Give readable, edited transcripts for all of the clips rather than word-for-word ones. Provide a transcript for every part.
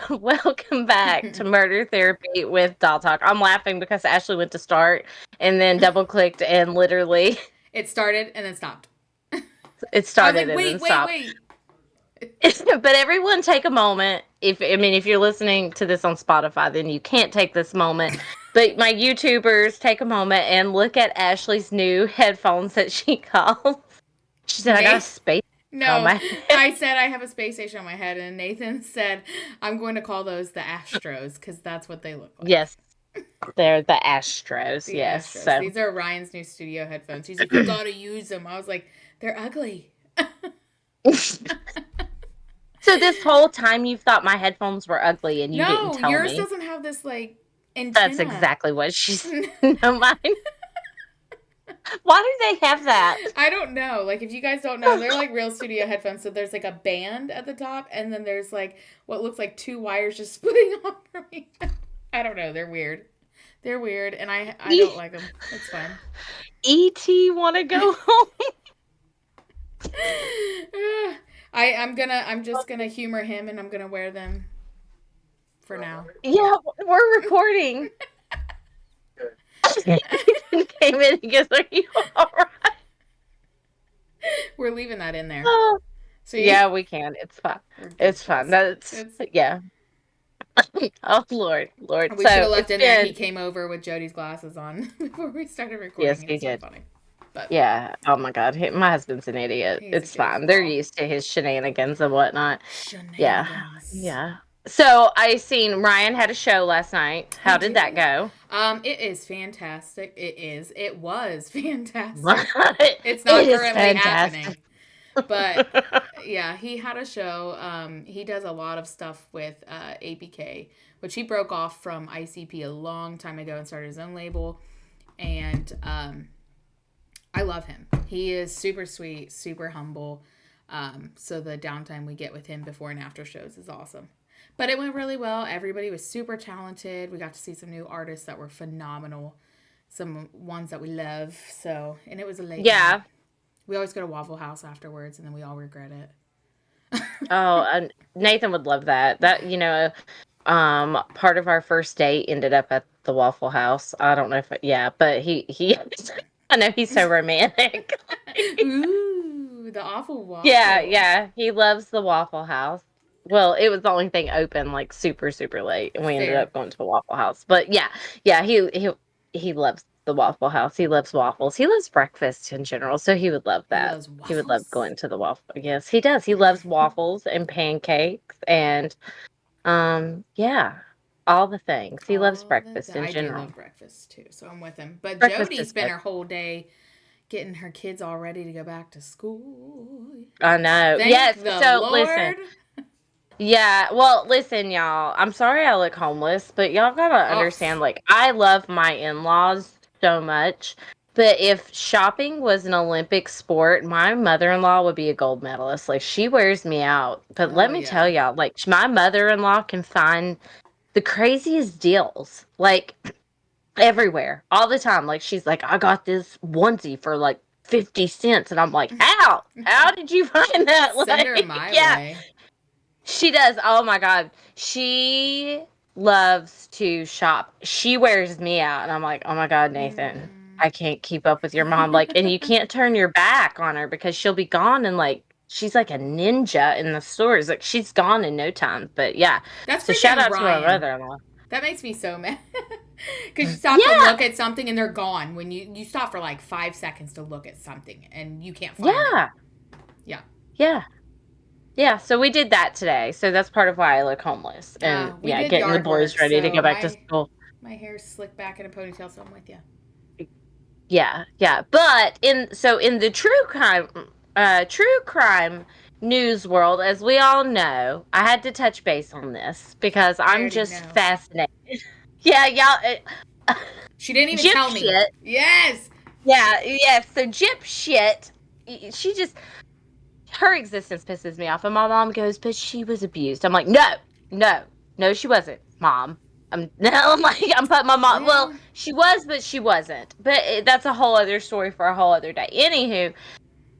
welcome back to Murder Therapy with Doll Talk. I'm laughing because Ashley went to start and then double clicked and literally It started and then stopped. it I was started like, and then wait, wait, stopped. wait. But everyone take a moment. If you're listening to this on Spotify, then you can't take this moment. But my YouTubers, take a moment and look at Ashley's new headphones that she calls. She said, "I got a Nate? space on No, my head." I said I have a space station on my head, and Nathan said I'm going to call those the Astros because that's what they look like. Yes, they're the Astros. The Yes, Astros. so. These are Ryan's new studio headphones. He's like, you gotta use them. I was like, they're ugly. So this whole time you thought my headphones were ugly and you didn't No, tell yours me. doesn't have this like That's antenna. exactly what she's no mine. Why do they have that? I don't know. Like, if you guys don't know, they're like real studio headphones. So there's like a band at the top, and then there's like what looks like two wires just splitting off from each other. I don't know. They're weird. They're weird, and I don't like them. It's fine. E.T. want to go home? I'm just gonna humor him, and I'm gonna wear them for now. Yeah, we're recording. Ethan came in and goes, "Are you all right?" We're leaving that in there. Oh, So yeah, we can. It's fine. we're good It's to fine. us. That's It's yeah. Oh Lord, Lord. we should So have left it's in there. He been came over with Jody's glasses on before we started yes, recording. It he was so did. funny, but Yeah. Oh my God. My husband's an idiot. he's a It's fine. They're goofball. used to his shenanigans and whatnot. Yeah. Shenanigans. Yeah. So I seen Ryan had a show last night. He How did that did. go? It is fantastic. It is. It was fantastic. It It's not is currently happening, fantastic. but yeah, he had a show. He does a lot of stuff with APK, which he broke off from ICP a long time ago and started his own label. And I love him. He is super sweet, super humble. So the downtime we get with him before and after shows is awesome. But it went really well. Everybody was super talented. We got to see some new artists that were phenomenal, some ones that we love. So, and it was a late night. Yeah. We always go to Waffle House afterwards, and then we all regret it. Oh, and Nathan would love that. Part of our first date ended up at the Waffle House. I don't know if yeah, but he I know he's so romantic. Ooh, the awful Yeah, waffle. yeah, he loves the Waffle House. Well, it was the only thing open like super super late, and we ended Fair. up going to the Waffle House. But yeah, yeah, he loves the Waffle House. He loves waffles. He loves breakfast in general, so he would love He that. loves He would love waffles. going to the waffle. Yes, he does. He loves waffles and pancakes and yeah, all the things. He loves breakfast in I do general. love breakfast too, so I'm with him. But Breakfast Jody is spent good. her whole day getting her kids all ready to go back to school. I know. Thank Yes. the So listen. Lord. Yeah. Well, listen, y'all. I'm sorry I look homeless, but y'all gotta Oh, understand. Like, I love my in-laws so much, but if shopping was an Olympic sport, my mother-in-law would be a gold medalist. Like, she wears me out. But let oh me tell yeah. y'all, like, my mother-in-law can find the craziest deals. Like, everywhere, all the time. Like she's like, I got this onesie for like 50 cents. And I'm like, how? How did you find that? Send her Like, my yeah, way. she does. Oh my God. She loves to shop. She wears me out. And I'm like, oh my God, Nathan, Mm. I can't keep up with your mom. Like, and you can't turn your back on her because she'll be gone and like, she's like a ninja in the stores. Like she's gone in no time. But yeah. That's So shout freaking out to my Ryan. mother-in-law. That makes me so mad. Because you stop to Yeah. look at something and they're gone. When you stop for like 5 seconds to look at something and you can't find them. Yeah. Yeah. Yeah. Yeah, so we did that today. So that's part of why I look homeless. And We yeah, did getting the yard boys work, ready to so go back to school. my hair's slicked back in a ponytail, so I'm with you. Yeah, yeah. But in the true crime news world, as we all know, I had to touch base on this because I I'm already just know. fascinated. Yeah, y'all She didn't even Gyp tell me. shit. Yes. Yeah, yeah, so Gyp shit. She just her existence pisses me off. And my mom goes, but she was abused. I'm like, no, no, no, she wasn't, Mom. I'm like, I'm putting my mom. Well, Well, she was, but she wasn't. But that's a whole other story for a whole other day. Anywho,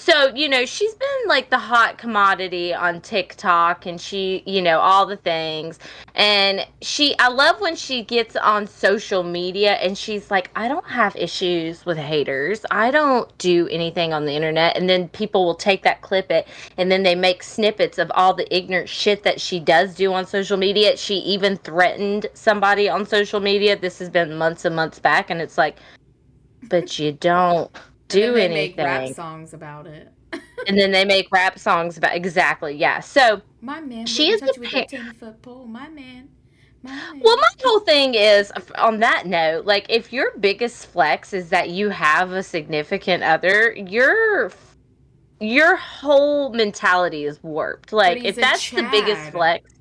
So, she's been like the hot commodity on TikTok and all the things. And I love when she gets on social media and she's like, I don't have issues with haters. I don't do anything on the internet. And then people will take that, clip it, and then they make snippets of all the ignorant shit that she does do on social media. She even threatened somebody on social media. This has been months and months back. And it's like, but you don't And then do they make rap anything. songs about it. And then they make rap songs about, exactly, yeah. So My man she wouldn't is touch you with a that 10-foot pole. My man. My well, man. my whole thing is on that note, like if your biggest flex is that you have a significant other, your whole mentality is warped. But Like he's if a that's the biggest Chad. flex,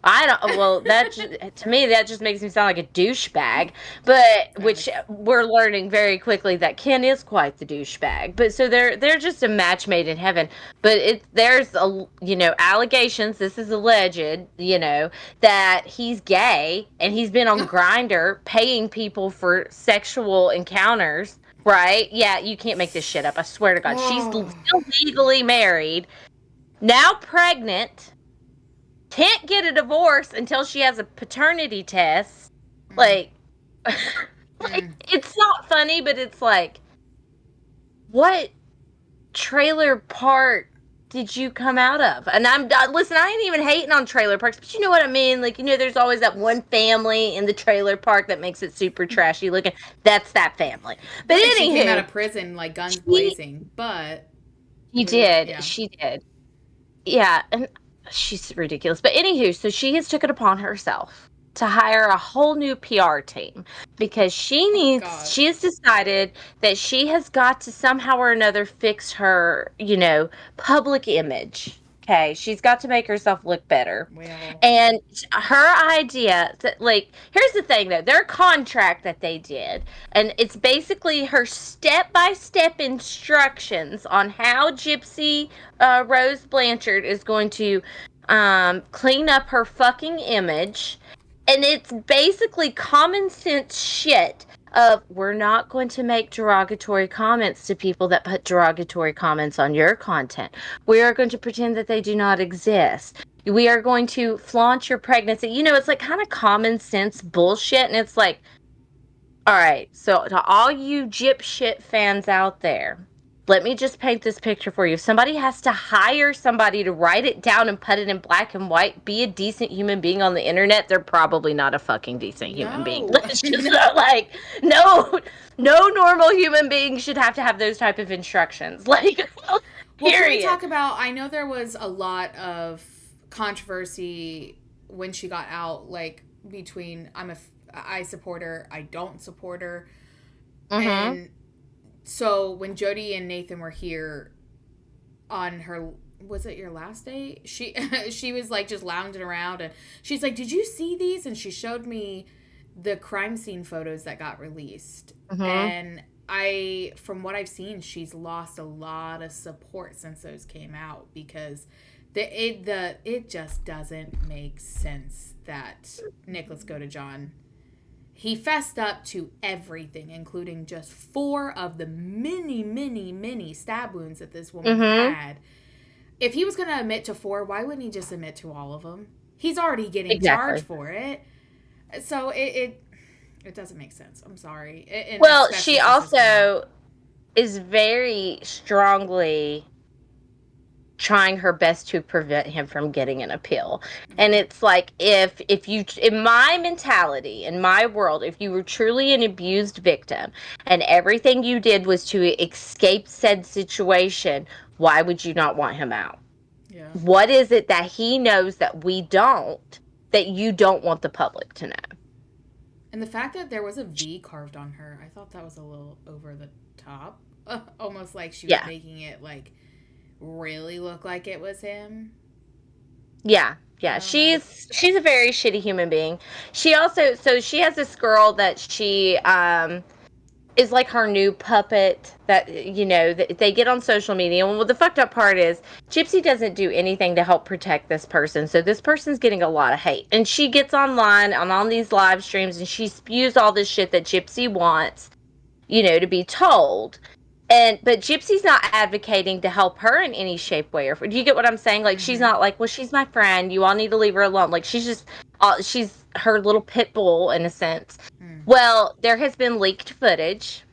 I don't. Well, to me that just makes me sound like a douchebag. But which Facts. we're learning very quickly that Ken is quite the douchebag. But so they're just a match made in heaven. But there's allegations. This is alleged. That he's gay and he's been on Grinder paying people for sexual encounters. Right? Yeah, you can't make this shit up. I swear to God, she's still Oh. legally married, now pregnant, can't get a divorce until she has a paternity test. Mm. Like, like Mm. it's not funny, but it's like, what trailer park did you come out of? And listen, I ain't even hating on trailer parks, but you know what I mean. Like, there's always that one family in the trailer park that makes it super trashy looking. That's that family. But Granted, she came out anywho, of prison like guns she blazing, but she did, yeah. she did. Yeah, and she's ridiculous. But anywho, so she has took it upon herself to hire a whole new PR team because Oh God. she has decided that she has got to somehow or another fix her, public image. Okay, she's got to make herself look better. Well, And her idea that, like, here's the thing though, their contract that they did, and it's basically her step-by-step instructions on how Gypsy Rose Blanchard is going to clean up her fucking image. And it's basically common sense shit of, we're not going to make derogatory comments to people that put derogatory comments on your content. We are going to pretend that they do not exist. We are going to flaunt your pregnancy. It's like kind of common sense bullshit. And it's like, all right, so to all you gyp shit fans out there, let me just paint this picture for you. If somebody has to hire somebody to write it down and put it in black and white, be a decent human being on the internet, they're probably not a fucking decent human being. no. Let's just No. not like, no, no normal human being should have to have those type of instructions. Like, Well, can we period. talk about? I know there was a lot of controversy when she got out, like between I support her, I don't support her, Mm-hmm. and so when Jody and Nathan were here on her, was it your last day? She she was like just lounging around and she's like, "Did you see these?" And she showed me the crime scene photos that got released. Mm-hmm. And from what I've seen, she's lost a lot of support since those came out because it just doesn't make sense that Nicholas Godejohn, he fessed up to everything, including just 4 of the many, many, many stab wounds that this woman Mm-hmm. had. If he was going to admit to 4, why wouldn't he just admit to all of them? He's already getting charged Exactly. for it. So it doesn't make sense. I'm sorry. And Well, especially she since this came out. also is very strongly trying her best to prevent him from getting an appeal. And Mm-hmm. it's like, if you, in my mentality, in my world, if you were truly an abused victim and everything you did was to escape said situation, why would you not want him out? Yeah. What is it that he knows that we don't, that you don't want the public to know? And the fact that there was a V carved on her, I thought that was a little over the top. Almost like she was Yeah. making it like really look like it was him. Yeah, I yeah. don't know. She's a very shitty human being. She also, so she has this girl that she is like her new puppet, that that they get on social media. And well, the fucked up part is Gypsy doesn't do anything to help protect this person. So this person's getting a lot of hate. And she gets online on these live streams and she spews all this shit that Gypsy wants, to be told. But Gypsy's not advocating to help her in any shape, way, or form. Do you get what I'm saying? Like, she's Mm-hmm. not like, well, she's my friend. You all need to leave her alone. Like, she's her little pit bull in a sense. Mm. Well, there has been leaked footage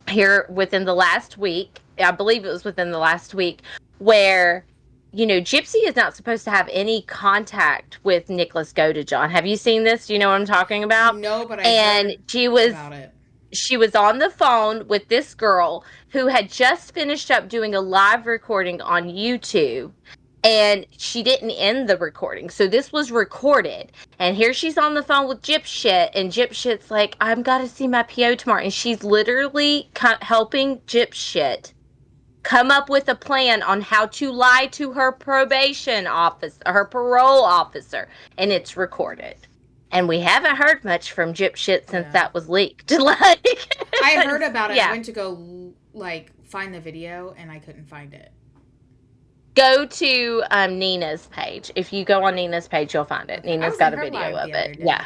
here within the last week. I believe it was within the last week where, Gypsy is not supposed to have any contact with Nicholas Godejohn. Have you seen this? Do you know what I'm talking about? No, but I And heard she was about it. she was on the phone with this girl who had just finished up doing a live recording on YouTube, and she didn't end the recording. So this was recorded. And here she's on the phone with Gyp Shit, and Gyp Shit's like, I've got to see my PO tomorrow. And she's literally helping Gyp Shit come up with a plan on how to lie to her probation office, her parole officer, and it's recorded. And we haven't heard much from Gyp Shit since Yeah. that was leaked. Like, I heard about it. I yeah. went to go like find the video and I couldn't find it. Go to Nina's page. If you go on Nina's page, you'll find it. Okay. I Nina's was in got a her video live of the it. other Yeah. day.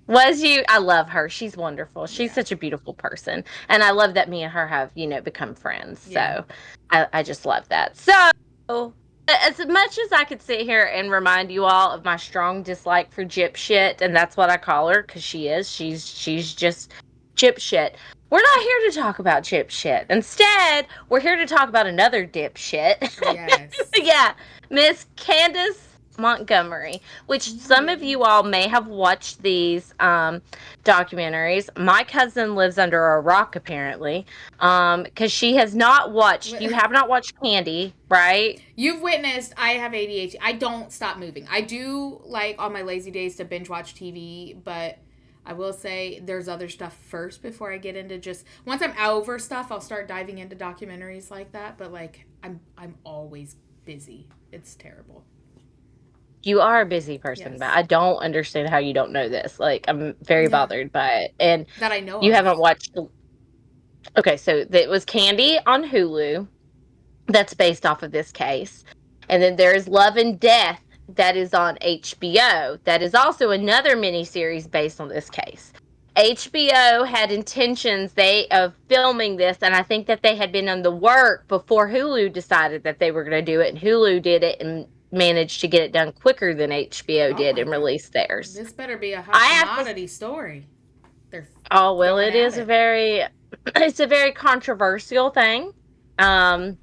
Was you? I love her. She's wonderful. She's Yeah. such a beautiful person. And I love that me and her have, become friends. Yeah. So I just love that. So as much as I could sit here and remind you all of my strong dislike for Gyp Shit, and that's what I call her because she's just Gyp Shit. We're not here to talk about Gyp Shit. Instead, we're here to talk about another dipshit. Yes. Yeah, Miss Candace Montgomery, which Oh, some of yes. you all may have watched these documentaries. My cousin lives under a rock, apparently, because she has not watched. You have not watched Candy, right? You've witnessed I have ADHD. I don't stop moving. I do like on my lazy days to binge watch TV, but I will say there's other stuff first before I get into just once I'm over stuff, I'll start diving into documentaries like that, but like I'm always busy. It's terrible. You are a busy person, but Yes. I don't understand how you don't know this. Like, I'm very Yeah. bothered by it. And That I know you of. haven't watched. Okay, so it was Candy on Hulu. That's based off of this case. And then there's Love and Death that is on HBO. That is also another miniseries based on this case. HBO had intentions of filming this, and I think that they had been on the work before Hulu decided that they were going to do it, and Hulu did it and managed to get it done quicker than HBO Oh did my and god. release theirs. This better be a hot I have to. commodity story. They're Oh well, throwing it at is a it. very, it's a very controversial thing. Um,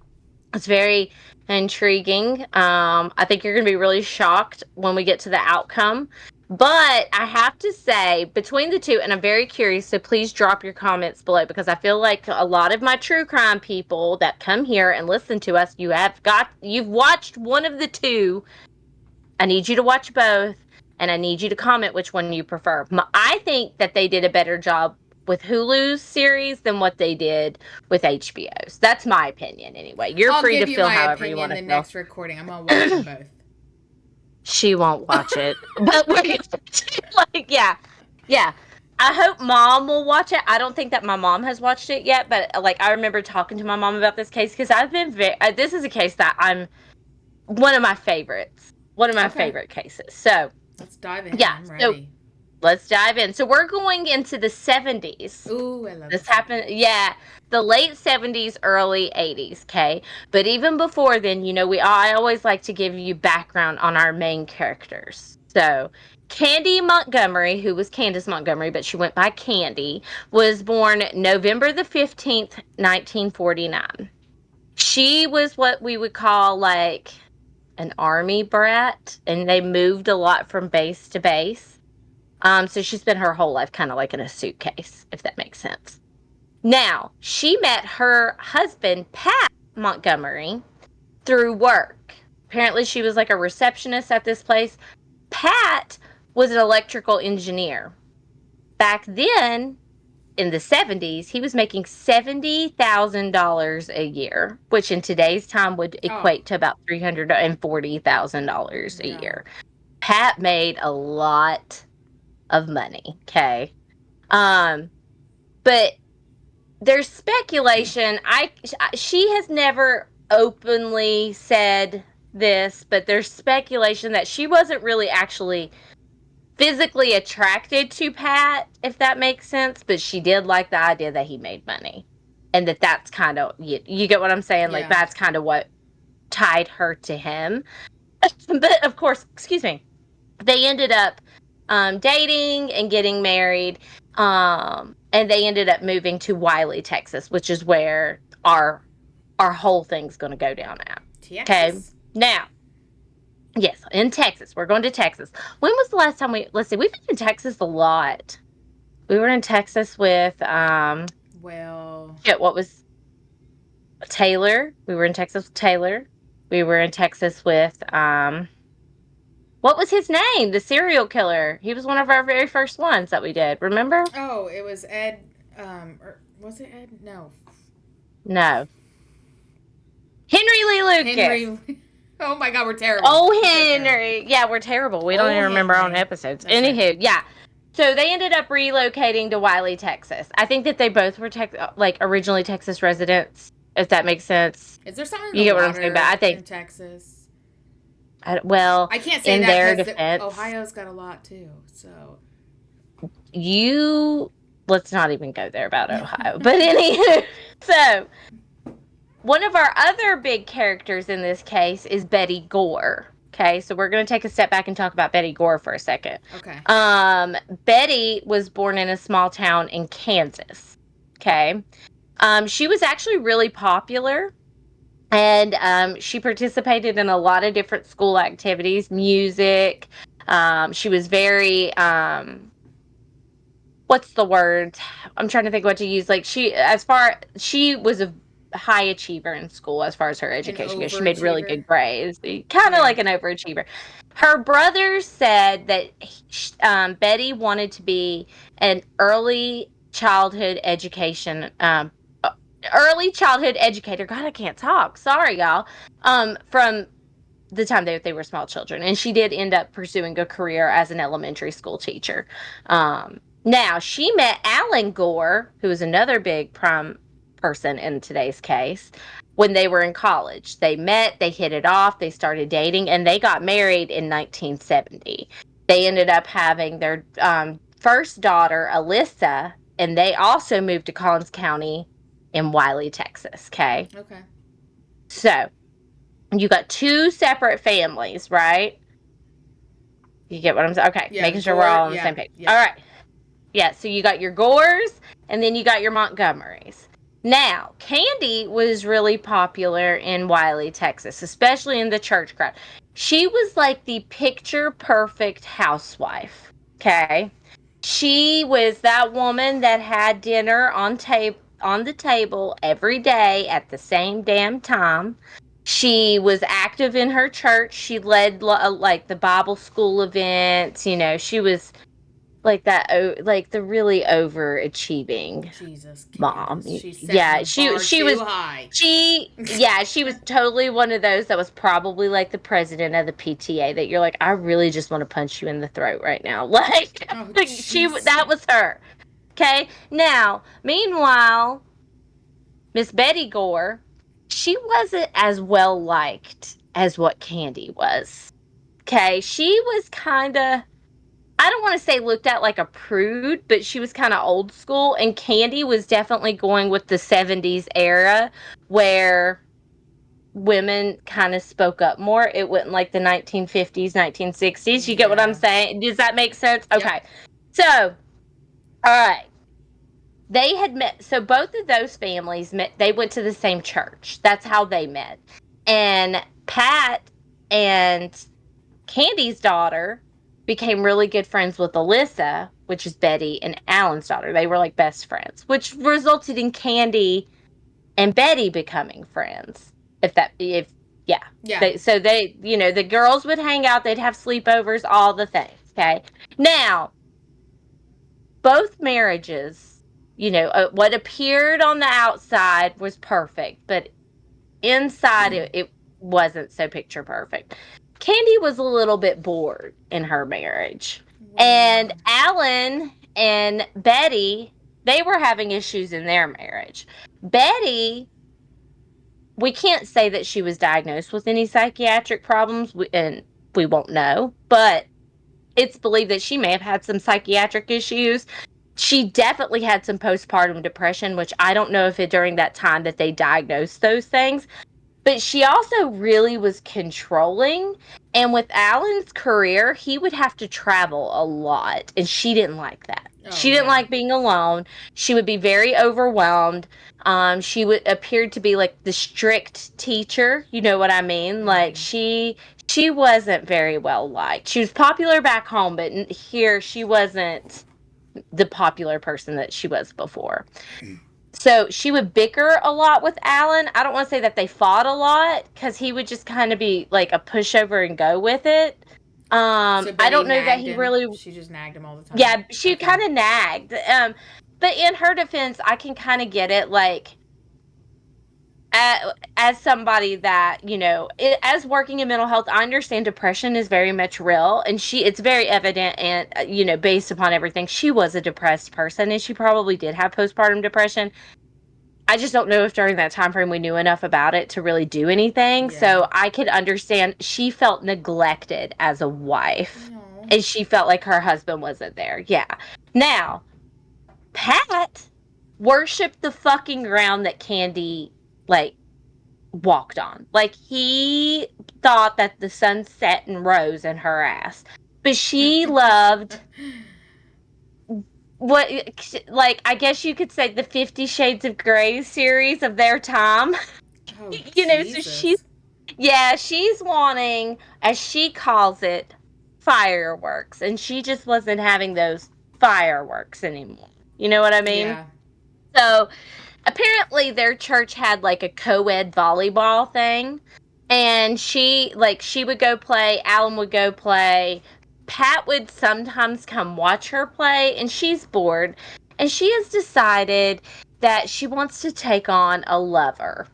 It's very intriguing. I think you're going to be really shocked when we get to the outcome. But I have to say, between the two, and I'm very curious, so please drop your comments below because I feel like a lot of my true crime people that come here and listen to us, you've watched one of the two. I need you to watch both, and I need you to comment which one you prefer. I think that they did a better job with Hulu's series than what they did with HBO's. That's my opinion, anyway. You're I'll free to give you feel my however you opinion want to the feel. next recording. I'm gonna watch them both. She won't watch it, but we're like, yeah, yeah. I hope mom will watch it. I don't think that my mom has watched it yet, but like I remember talking to my mom about this case because I've been this is a case that I'm one of my favorites, one of my Okay. favorite cases. So Let's dive in. yeah, I'm so ready. let's dive in. So we're going into the 70s. Ooh, I love This the happened, 70s. yeah, the late 70s, early 80s, okay? But even before then, I always like to give you background on our main characters. So, Candy Montgomery, who was Candace Montgomery, but she went by Candy, was born November the 15th, 1949. She was what we would call like an army brat, and they moved a lot from base to base. So she spent her whole life kind of like in a suitcase, if that makes sense. Now, she met her husband, Pat Montgomery, through work. Apparently, she was like a receptionist at this place. Pat was an electrical engineer. Back then, in the 70s, he was making $70,000 a year, which in today's time would Oh, equate to about $340,000 a yeah. year. Pat made a lot of money, okay? Um, but there's speculation. She has never openly said this, but there's speculation that she wasn't really actually physically attracted to Pat, if that makes sense, but she did like the idea that he made money. and that's kind of, you get what I'm saying? Like, Yeah. that's kind of what tied her to him. But of course, excuse me, they ended up dating and getting married, and they ended up moving to Wiley, Texas, which is where our whole thing's going to go down at. Okay, Texas. now, yes, in Texas, we're going to Texas. When was the last time let's see, we've been in Texas a lot. We were in Texas with Well, shit, what was Taylor? We were in Texas with Taylor. We were in Texas with what was his name? The serial killer. He was one of our very first ones that we did. Remember? oh, it was Ed. Or was it Ed? No, No. Henry Lee Lucas. Henry. Oh my God, we're terrible. Oh, We're so terrible. Henry. Yeah, we're terrible. We don't Oh, even remember our own Henry. episodes. That's right. Anywho, yeah. So they ended up relocating to Wiley, Texas. I think that they both were like originally Texas residents, if that makes sense. Is there something in You the get what I'm saying? But water I think, in Texas? well, I can't say in that their because defense, Ohio's got a lot too. So let's not even go there about Ohio. But anywho, so one of our other big characters in this case is Betty Gore. Okay, so we're going to take a step back and talk about Betty Gore for a second. okay. Betty was born in a small town in Kansas. Okay, she was actually really popular, and she participated in a lot of different school activities, music. She was very what's the word? I'm trying to think what to use. Like, she was a high achiever in school as far as her An education goes. She made really overachiever. good grades. Kind of Yeah. like an overachiever. Her brother said that Betty wanted to be an childhood education early childhood educator. God, I can't talk. Sorry, y'all. From the time they were small children, and she did end up pursuing a career as an elementary school teacher. Now she met Alan Gore, who is another big prime person in today's case, when they were in college. They met, they hit it off, they started dating, and they got married in 1970. They ended up having their first daughter, Alyssa, and they also moved to Collins County in Wiley, Texas. Okay, Okay. so you got two separate families, right? You get what I'm saying? Okay, Yeah. The making sure we're Gore. all on the Yeah. same page. Yeah. All right. Yeah, so you got your Gores, and then you got your Montgomerys. Now, Candy was really popular in Wiley, Texas, especially in the church crowd. She was like the picture perfect housewife. Okay. She was that woman that had dinner on the table every day at the same damn time. She was active in her church. She led like the Bible school events. She was like that, like the really overachieving Jesus, mom. Candace. She's setting the Yeah, bar she too was high. she was totally one of those that was probably like the president of the PTA that you're like, I really just want to punch you in the throat right now. Like, Oh, jeez. that was her. Okay? Now, meanwhile, Miss Betty Gore, she wasn't as well liked as what Candy was. Okay? She was kind of, I don't want to say looked at like a prude, but she was kind of old school. And Candy was definitely going with the 70s era where women kind of spoke up more. It wasn't like the 1950s, 1960s. You get what I'm Yeah. saying? Does that make sense? Yep. Okay. So, all right. They had met. So both of those families met. They went to the same church. That's how they met. And Pat and Candy's daughter became really good friends with Alyssa, which is Betty and Alan's daughter. They were like best friends, which resulted in Candy and Betty becoming friends. If yeah. Yeah. The girls would hang out, they'd have sleepovers, all the things. Okay. Now, both marriages, what appeared on the outside was perfect, but inside it wasn't so picture perfect. Candy was a little bit bored in her marriage. And Well. Alan and Betty, they were having issues in their marriage. Betty, we can't say that she was diagnosed with any psychiatric problems, and we won't know, but it's believed that she may have had some psychiatric issues. she definitely had some postpartum depression, which I don't know if it during that time that they diagnosed those things. But she also really was controlling. And with Alan's career, he would have to travel a lot. And she didn't like that. Oh She didn't yeah. like being alone. She would be very overwhelmed. She would appeared to be like the strict teacher. You know what I mean? Like she wasn't very well liked. She was popular back home, but here she wasn't the popular person that she was before. So she would bicker a lot with Alan. I don't want to say that they fought a lot because he would just kind of be like a pushover and go with it. So I Betty don't know that nagged he him. really, She just nagged him all the time. yeah, she Okay. kind of nagged. But in her defense, I can kind of get it. Like, as somebody that as working in mental health, I understand depression is very much real, and it's very evident, and based upon everything, she was a depressed person, and she probably did have postpartum depression. I just don't know if during that time frame we knew enough about it to really do anything. Yeah. So I could understand she felt neglected as a wife, No. and she felt like her husband wasn't there. Yeah. Now, Pat worshipped the fucking ground that Candy like walked on. Like he thought that the sun set and rose in her ass. But she loved what, like, I guess you could say the 50 Shades of Grey series of their time. Oh So she's, Jesus. yeah, she's wanting, as she calls it, fireworks. And she just wasn't having those fireworks anymore. You know what I mean? Yeah. So apparently their church had like a co-ed volleyball thing. And she would go play, Alan would go play. Pat would sometimes come watch her play, and she's bored. And she has decided that she wants to take on a lover,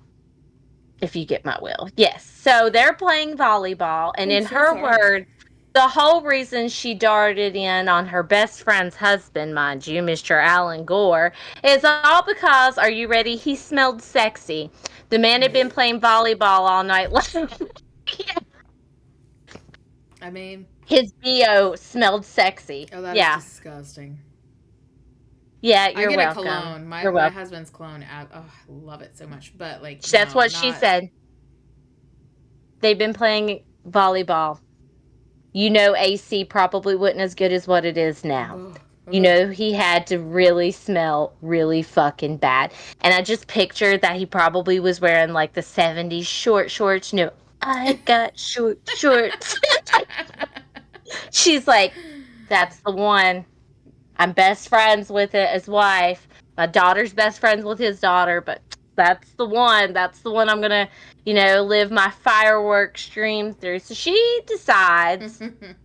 if you get my will. Yes. So they're playing volleyball, and I'm in so her sorry. words, the whole reason she darted in on her best friend's husband, mind you, Mr. Alan Gore, is all because, are you ready? He smelled sexy. The man had been playing volleyball all night long. I mean, His BO smelled sexy. oh, that is Yeah. disgusting. Yeah, I you're get a welcome. cologne. You're My welcome. husband's cologne. Oh, I love it so much. But like, That's no, what she not. said. They've been playing volleyball. AC probably wasn't as good as what it is now. Ugh, ugh. He had to really smell really fucking bad. And I just pictured that he probably was wearing like the 70s short shorts. I got short shorts. She's like, that's the one. I'm best friends with his wife. My daughter's best friends with his daughter, but that's the one. That's the one I'm gonna, live my fireworks dream through. So she decides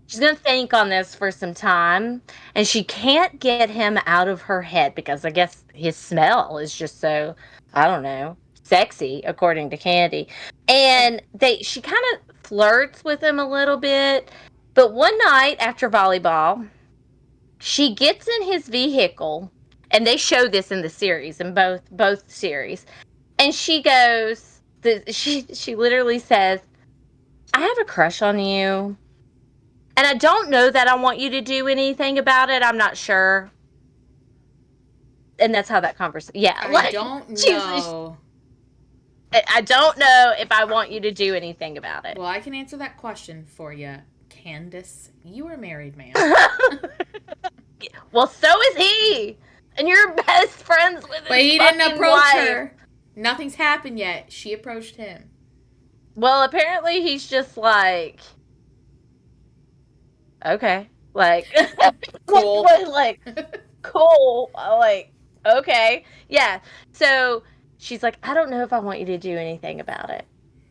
she's gonna think on this for some time, and she can't get him out of her head because I guess his smell is just so, I don't know, sexy according to Candy. And she kind of flirts with him a little bit, but one night after volleyball, she gets in his vehicle, and they show this in the series, in both series, and she goes, she literally says, I have a crush on you, and I don't know that I want you to do anything about it. I'm not sure. And that's how that conversation, yeah, I like, don't she's, know. I don't know if I want you to do anything about it. Well, I can answer that question for you, Candace. You are married, ma'am. Well, so is he, and you're best friends with But his he didn't fucking approach wife. her. Nothing's happened yet. She approached him. Well, apparently he's just like, okay, like, Cool. like, cool, like, okay, yeah. So she's like, I don't know if I want you to do anything about it.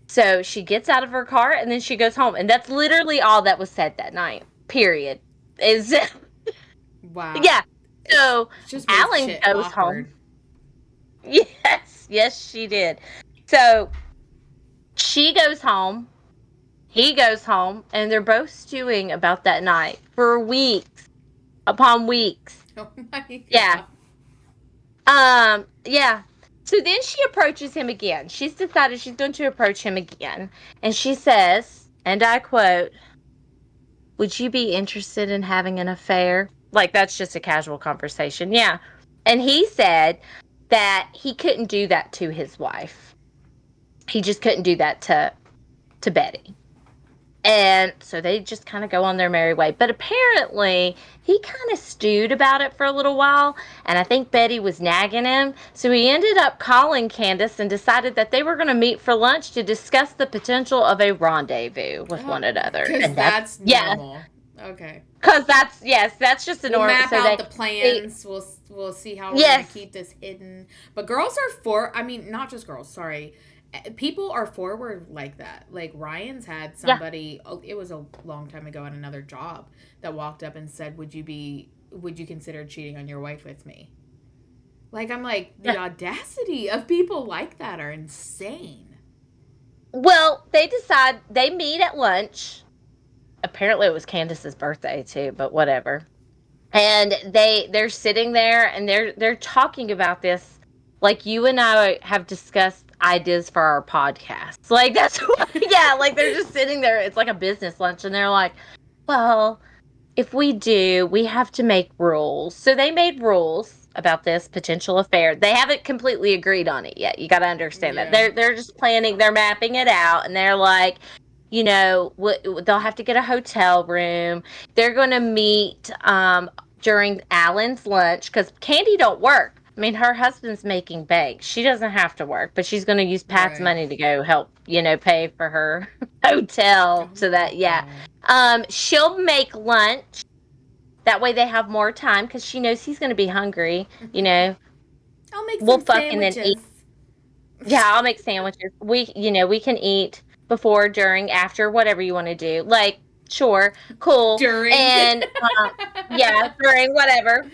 So she gets out of her car, and then she goes home, and that's literally all that was said that night. Period. Is Wow. Yeah. So It just made Alan shit goes home. awkward. Yes, she did. So she goes home. He goes home, and they're both stewing about that night for weeks upon weeks. Oh my god. Yeah. Yeah. So then she approaches him again. She's decided she's going to approach him again. And she says, and I quote, would you be interested in having an affair? Like, that's just a casual conversation. Yeah. And he said that he couldn't do that to his wife. He just couldn't do that to Betty. And so they just kind of go on their merry way. But apparently, he kind of stewed about it for a little while. And I think Betty was nagging him. So he ended up calling Candace and decided that they were going to meet for lunch to discuss the potential of a rendezvous with one another. Because And that's, that's yeah. normal. Okay. Because that's, yes, that's just a We'll normal. map So out the they, plans. We'll see how we're yes. gonna keep this hidden. But girls are for. I mean, not just girls. Sorry, people are forward like that. Like Ryan's had Yeah. somebody. Oh, it was a long time ago at another job that walked up and said, "Would you consider cheating on your wife with me?" Like I'm like the Yeah. audacity of people like that are insane. Well, they meet at lunch. Apparently, it was Candace's birthday too, but whatever. And they're sitting there and they're talking about this like you and I have discussed ideas for our podcast. Like that's what, yeah, like they're just sitting there. It's like a business lunch and they're like, "Well, if we do, we have to make rules." So they made rules about this potential affair. They haven't completely agreed on it yet. You got to understand that. Yeah. They're just planning, they're mapping it out and they're like, they'll have to get a hotel room. They're going to meet during Alan's lunch cuz Candy don't work. I mean, her husband's making bank. She doesn't have to work, but she's going to use Pat's Right. money to go help, pay for her hotel. Oh So my that, yeah. god. She'll make lunch. That way they have more time because she knows he's going to be hungry. I'll make We'll some fuck and then eat. sandwiches. Yeah, I'll make sandwiches. We can eat before, during, after, whatever you want to do. Like, sure, cool. During. And yeah, during, whatever.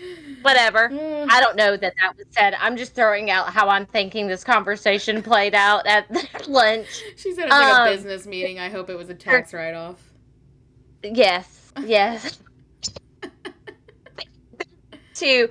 I don't know that was said. I'm just throwing out how I'm thinking this conversation played out at lunch. She said it's like a business meeting. I hope it was a tax write off. Yes. To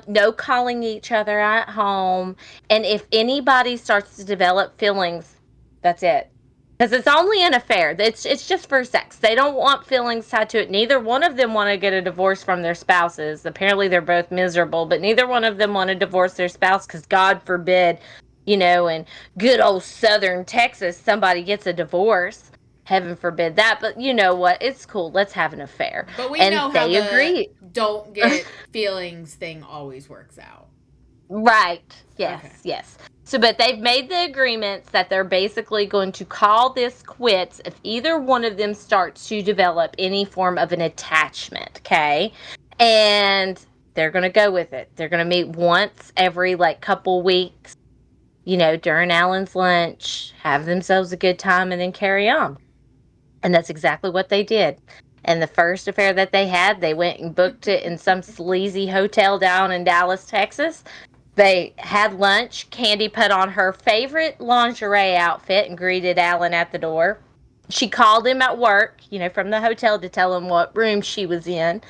no calling each other at home, and if anybody starts to develop feelings, that's it, because it's only an affair. It's just for sex. They don't want feelings tied to it. Neither one of them want to get a divorce from their spouses. Apparently they're both miserable, but neither one of them want to divorce their spouse because God forbid, in good old southern Texas somebody gets a divorce. Heaven forbid that, but you know what, it's cool, let's have an affair. But we And know how they the agree. don't get feelings thing always works out. Right. Okay. Yes. So, but they've made the agreements that they're basically going to call this quits if either one of them starts to develop any form of an attachment, okay? And they're going to go with it. They're going to meet once every couple weeks, during Alan's lunch, have themselves a good time, and then carry on. And that's exactly what they did. And the first affair that they had, they went and booked it in some sleazy hotel down in Dallas, Texas. They had lunch. Candy put on her favorite lingerie outfit and greeted Alan at the door. She called him at work, from the hotel to tell him what room she was in.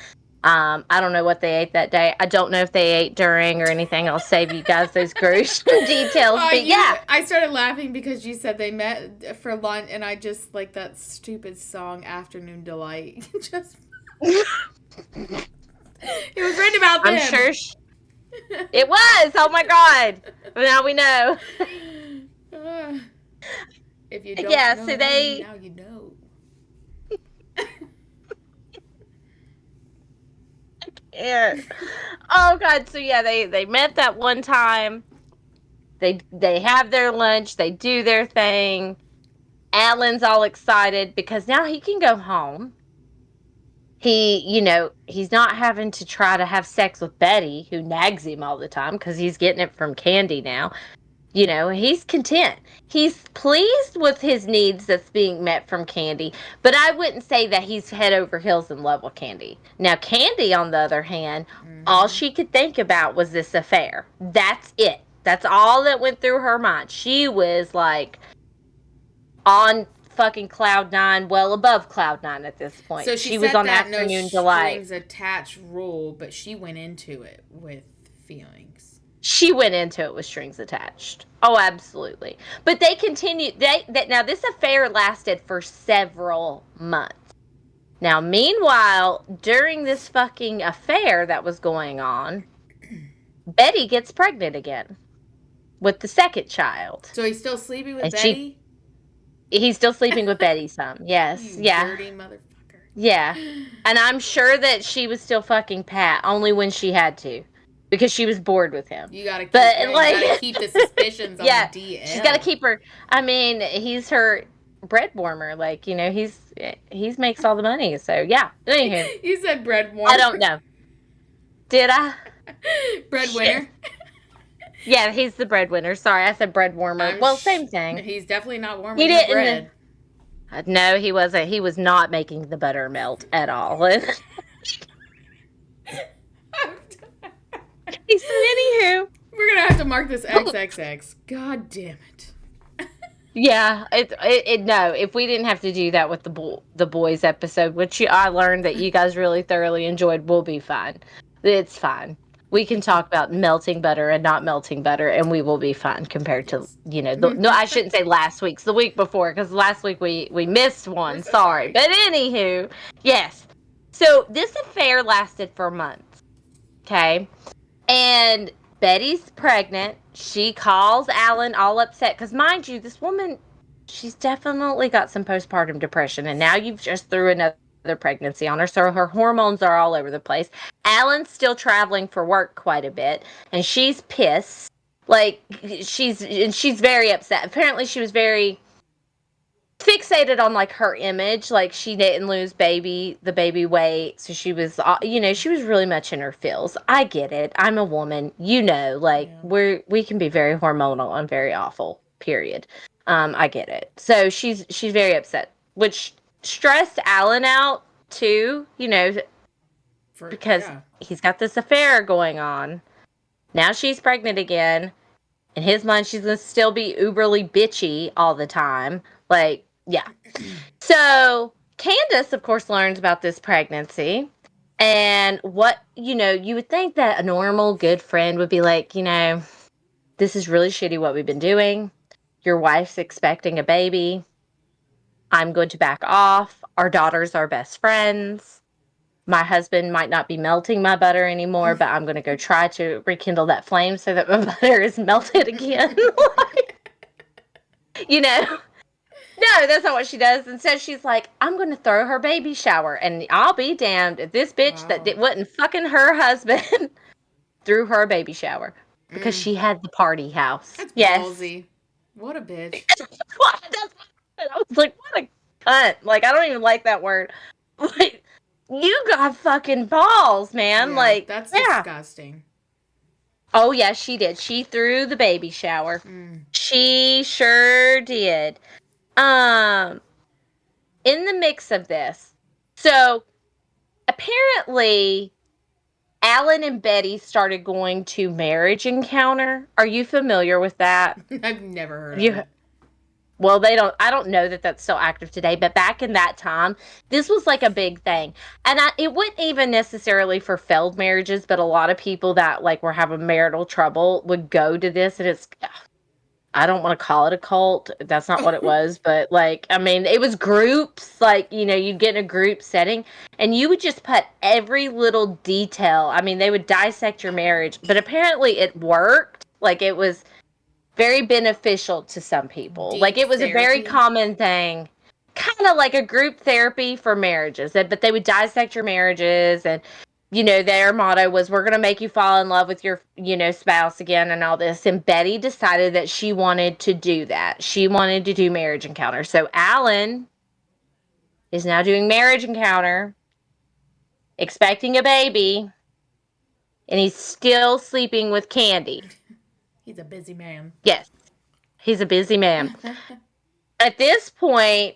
I don't know what they ate that day. I don't know if they ate during or anything. I'll save you guys those gruesome details. But yeah. I started laughing because you said they met for lunch, and I just like that stupid song "Afternoon Delight." Just it was written about them. I'm sure it was. Oh my God. Now we know. If you don't Yeah, know so now you know. Yeah. Oh God. So yeah, they met that one time. They have their lunch. They do their thing. Alan's all excited because now he can go home. He's not having to try to have sex with Betty, who nags him all the time because he's getting it from Candy now. He's content. He's pleased with his needs that's being met from Candy, but I wouldn't say that he's head over heels in love with Candy. Now, Candy, on the other hand, all she could think about was this affair. That's it. That's all that went through her mind. She was like on fucking cloud nine, well above cloud nine at this point. So she set was on that afternoon no delight. strings attached rule, but she went into it with feelings. She went into it with strings attached. Oh, absolutely. But they continued. Now this affair lasted for several months. Now, meanwhile, during this fucking affair that was going on, Betty gets pregnant again with the second child. So he's still sleeping with And Betty? he's still sleeping with Betty some. Yes. You Yeah. dirty motherfucker. Yeah. And I'm sure that she was still fucking Pat only when she had to because she was bored with him. You gotta keep, But yeah, you like gotta keep the suspicions on the yeah, she's got to DL. keep her. I mean, he's her bread warmer. Like, he's makes all the money. So, yeah. Anywho, You said bread I warmer. don't know. Did I? Breadwinner. Shit. Yeah, he's the breadwinner. Sorry, I said bread warmer. Well, same thing. He's definitely not He warming her didn't. bread. No, he wasn't. He was not making the butter melt at all. He said, anywho. We're gonna have to mark this XXX. God damn it. Yeah, no. If we didn't have to do that with the boys episode, which I learned that you guys really thoroughly enjoyed, we'll be fine. It's fine. We can talk about melting butter and not melting butter, and we will be fine compared to Yes. no. I shouldn't say last week's, the week before, because last week we missed We're one. so Sorry, sorry. but anywho, yes. So this affair lasted for months. Okay, and Betty's pregnant. She calls Alan all upset because, mind you, this woman, she's definitely got some postpartum depression. And now you've just threw another pregnancy on her. So her hormones are all over the place. Alan's still traveling for work quite a bit. And she's pissed. Like, she's very upset. Apparently, she was very fixated on like her image, like she didn't lose the baby weight, so she was she was really much in her feels. I get it, I'm a woman, like Yeah. we can be very hormonal and very awful, period. I get it. So she's very upset, which stressed Alan out too, because Yeah. he's got this affair going on. Now she's pregnant again. In his mind, she's gonna still be uberly bitchy all the time. Like, yeah. So Candace, of course, learns about this pregnancy. And you would think that a normal, good friend would be like, this is really shitty what we've been doing. Your wife's expecting a baby. I'm going to back off. Our daughters are best friends. My husband might not be melting my butter anymore, but I'm going to go try to rekindle that flame so that my butter is melted again. you know, No, that's not what she does. Instead, she's like, I'm going to throw her baby shower. And I'll be damned if this bitch Wow. that wasn't fucking her husband threw her a baby shower because she had the party house. That's Yes. ballsy. What a bitch. I was like, what a cunt. Like, I don't even like that word. Like, you got fucking balls, man. Yeah, Like, that's yeah. disgusting. Oh, yeah, she did. She threw the baby shower. Mm. She sure did. Um, in the mix of this, so apparently Alan and Betty started going to Marriage Encounter. Are you familiar with that? I've never heard of You it. Well, I don't know that that's still active today, but back in that time, this was like a big thing. And it wasn't even necessarily for failed marriages, but a lot of people that like were having marital trouble would go to this. And I don't want to call it a cult. That's not what it was. But like, I mean, it was groups. Like, you'd get in a group setting and you would just put every little detail. I mean, they would dissect your marriage, but apparently it worked. Like, it was very beneficial to some people. Like, Deep it was a very therapy. common thing, kind of like a group therapy for marriages. But they would dissect your marriages, and their motto was, "We're gonna make you fall in love with your spouse again," and all this. And Betty decided that she wanted to do that. She wanted to do Marriage Encounter. So Alan is now doing Marriage Encounter, expecting a baby, and he's still sleeping with Candy. He's a busy man. Yes, he's a busy man. At this point,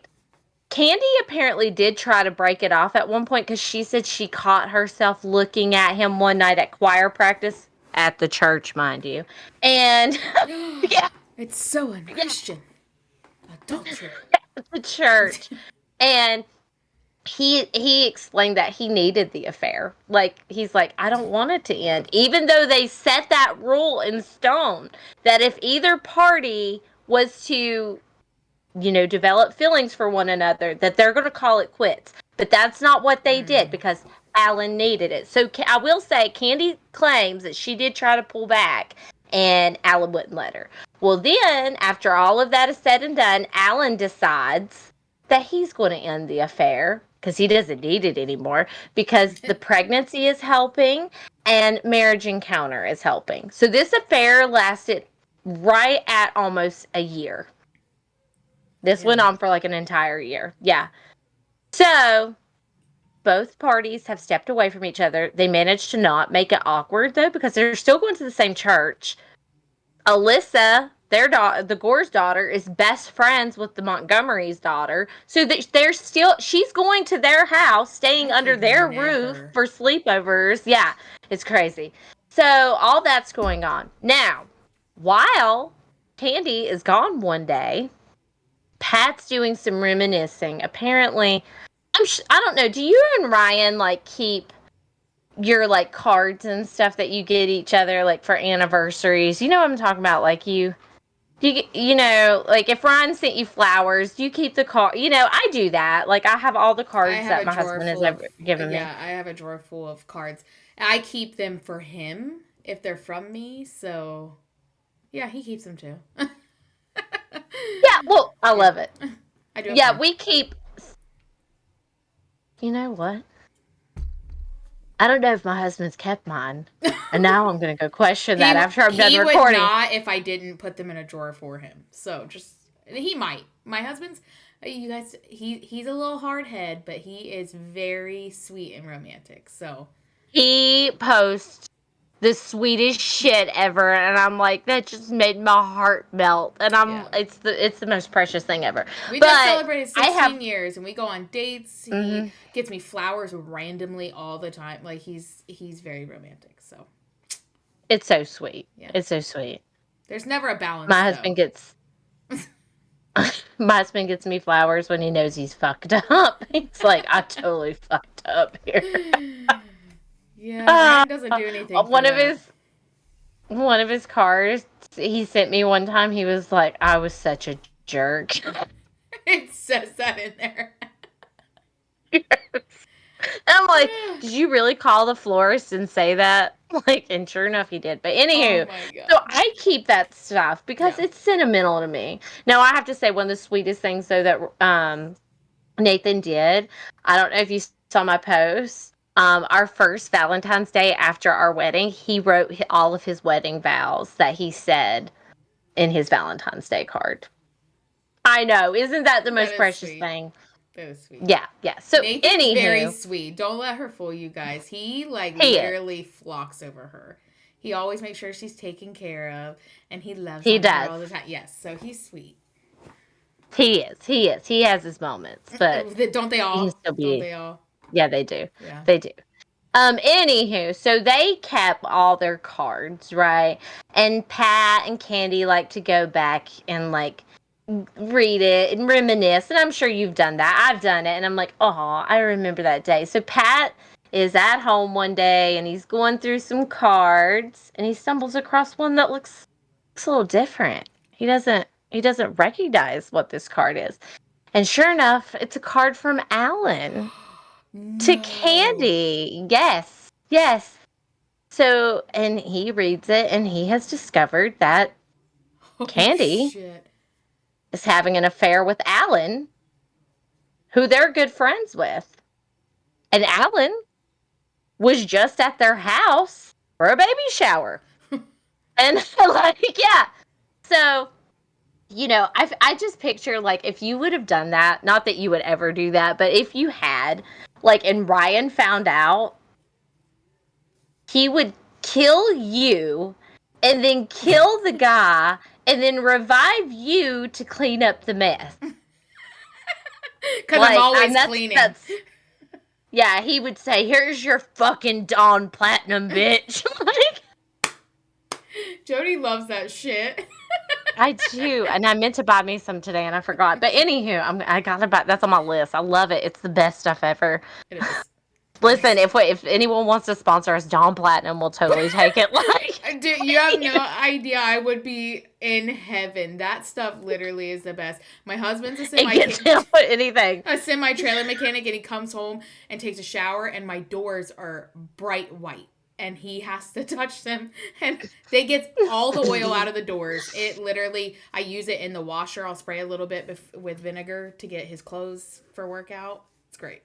Candy apparently did try to break it off at one point because she said she caught herself looking at him one night at choir practice at the church, mind you. And yeah, It's so unchristian. Adultery. the church. And he explained that he needed the affair. Like, he's like, I don't want it to end. Even though they set that rule in stone that if either party was to develop feelings for one another, that they're going to call it quits. But that's not what they did Mm. because Alan needed it. So I will say, Candy claims that she did try to pull back, and Alan wouldn't let her. Well, then, after all of that is said and done, Alan decides that he's going to end the affair because he doesn't need it anymore because the pregnancy is helping and marriage encounter is helping. So this affair lasted right at almost a year. This went Damn. on for like an entire year. Yeah. So both parties have stepped away from each other. They managed to not make it awkward though, because they're still going to the same church. Alyssa, the Gore's daughter, is best friends with the Montgomery's daughter. So they're still, she's going to their house, staying I under could their roof never. for sleepovers. Yeah, it's crazy. So all that's going on. Now, while Candy is gone one day, Pat's doing some reminiscing. Apparently, I don't know. Do you and Ryan like keep your like cards and stuff that you get each other like for anniversaries? You know what I'm talking about? Like you know, like if Ryan sent you flowers, do you keep the card? You know, I do that. Like I have all the I cards have that a my drawer husband has full of, ever given me. yeah, I have a drawer full of cards. I keep them for him if they're from me. So yeah, he keeps them too. Yeah, well, I Yeah, love it. I do it for Yeah, him. we keep. You know what? I don't know if my husband's kept mine. And now I'm going to go question that after I'm done He would recording. not if I didn't put them in a drawer for him. So just he might. My husband's you guys he's a little hard head, but he is very sweet and romantic. So He posts the sweetest shit ever, and I'm like, that just made my heart melt. And yeah. it's the most precious thing ever. We just But celebrated I have 16 years and we go on dates. He mhm, gets me flowers randomly all the time. Like he's very romantic. So, it's so sweet. yeah. It's so sweet. There's never a balance My though. husband gets my husband gets me flowers when he knows he's fucked up. He's like, I totally fucked up here. Yeah, Ah, Ryan doesn't do anything for one of that. his cards he sent me one time, he was like, I was such a jerk. It says that in there. I'm like, did you really call the florist and say that? Like, and sure enough, he did. But Oh anywho, my so god. I keep that stuff because Yeah. it's sentimental to me. Now, I have to say, one of the sweetest things though that Nathan did. I don't know if you saw my post. Our first Valentine's Day after our wedding, he wrote all of his wedding vows that he said in his Valentine's Day card. I know, isn't that the That most is precious sweet. thing? That is sweet. Yeah, yeah. So, Nathan's very anywho, sweet. Don't let her fool you guys. He like he is. literally flocks over her. He always makes sure she's taken care of and he loves He on her does. all the time. Yes, so he's sweet. He is. He is. He has his moments, but Don't they he can all? still Don't be. they all? Yeah, they do. Yeah. They do. Anywho, so they kept all their cards, right? And Pat and Candy like to go back and like read it and reminisce. And I'm sure you've done that. I've done it. And I'm like, oh, I remember that day. So Pat is at home one day and he's going through some cards and he stumbles across one that looks a little different. He doesn't recognize what this card is. And sure enough, it's a card from Alan to No. Candy. Yes. Yes. So, and he reads it and he has discovered that Oh Candy shit. is having an affair with Alan, who they're good friends with. And Alan was just at their house for a baby shower. And like, yeah. So, I just picture like if you would have done that, not that you would ever do that, but if you had, like, and Ryan found out, he would kill you and then kill the guy and then revive you to clean up the mess. Cuz I'm Like, and always cleaning. that's yeah, he would say, "Here's your fucking Dawn Platinum, bitch." Like, Jody loves that shit. I do, and I meant to buy me some today, and I forgot. But anywho, I gotta buy. That's on my list. I love it. It's the best stuff ever. It is. It Listen, is. if anyone wants to sponsor us, Dawn Platinum will totally take it. Like, Dude, you have no idea. I would be in heaven. That stuff literally is the best. My husband's It gets him anything. a semi trailer mechanic, and he comes home and takes a shower, and my doors are bright white, and he has to touch them, and they get all the oil out of the doors. It literally, I use it in the washer. I'll spray a little bit with vinegar to get his clothes for workout. It's great.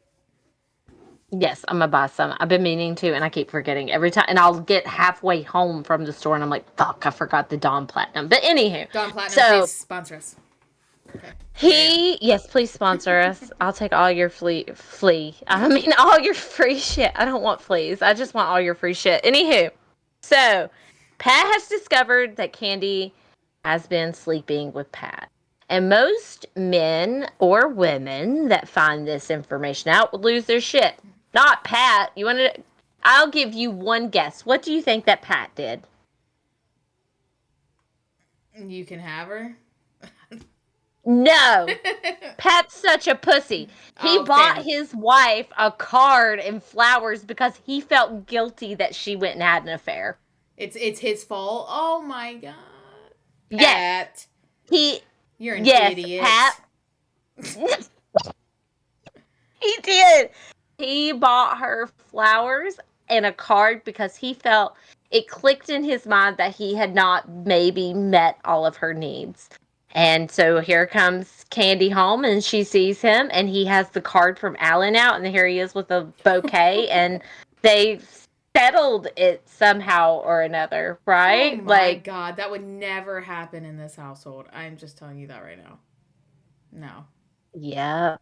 Yes, I'm gonna buy some. I've been meaning to, and I keep forgetting every time. And I'll get halfway home from the store, and I'm like, "Fuck, I forgot the Dawn Platinum." But anywho, Dawn Platinum, so please sponsor us. Okay. yes, please sponsor us. I'll take all your I mean, all your free shit. I don't want fleas. I just want all your free shit. Anywho, so Pat has discovered that Candy has been sleeping with Pat. And most men or women that find this information out would lose their shit. Not Pat. You want to? I'll give you one guess. What do you think that Pat did? You can have her. No. Pat's such a pussy. He Oh, bought damn. his wife a card and flowers because he felt guilty that she went and had an affair. It's his fault. Oh my god. Yes. Pat. He You're an yes, idiot. Pat. He did. He bought her flowers and a card because he felt it clicked in his mind that he had not maybe met all of her needs. And so here comes Candy home and she sees him and he has the card from Alan out and here he is with a bouquet and they settled it somehow or another, Oh right? my Like, god, that would never happen in this household. I'm just telling you that right now. No. yeah,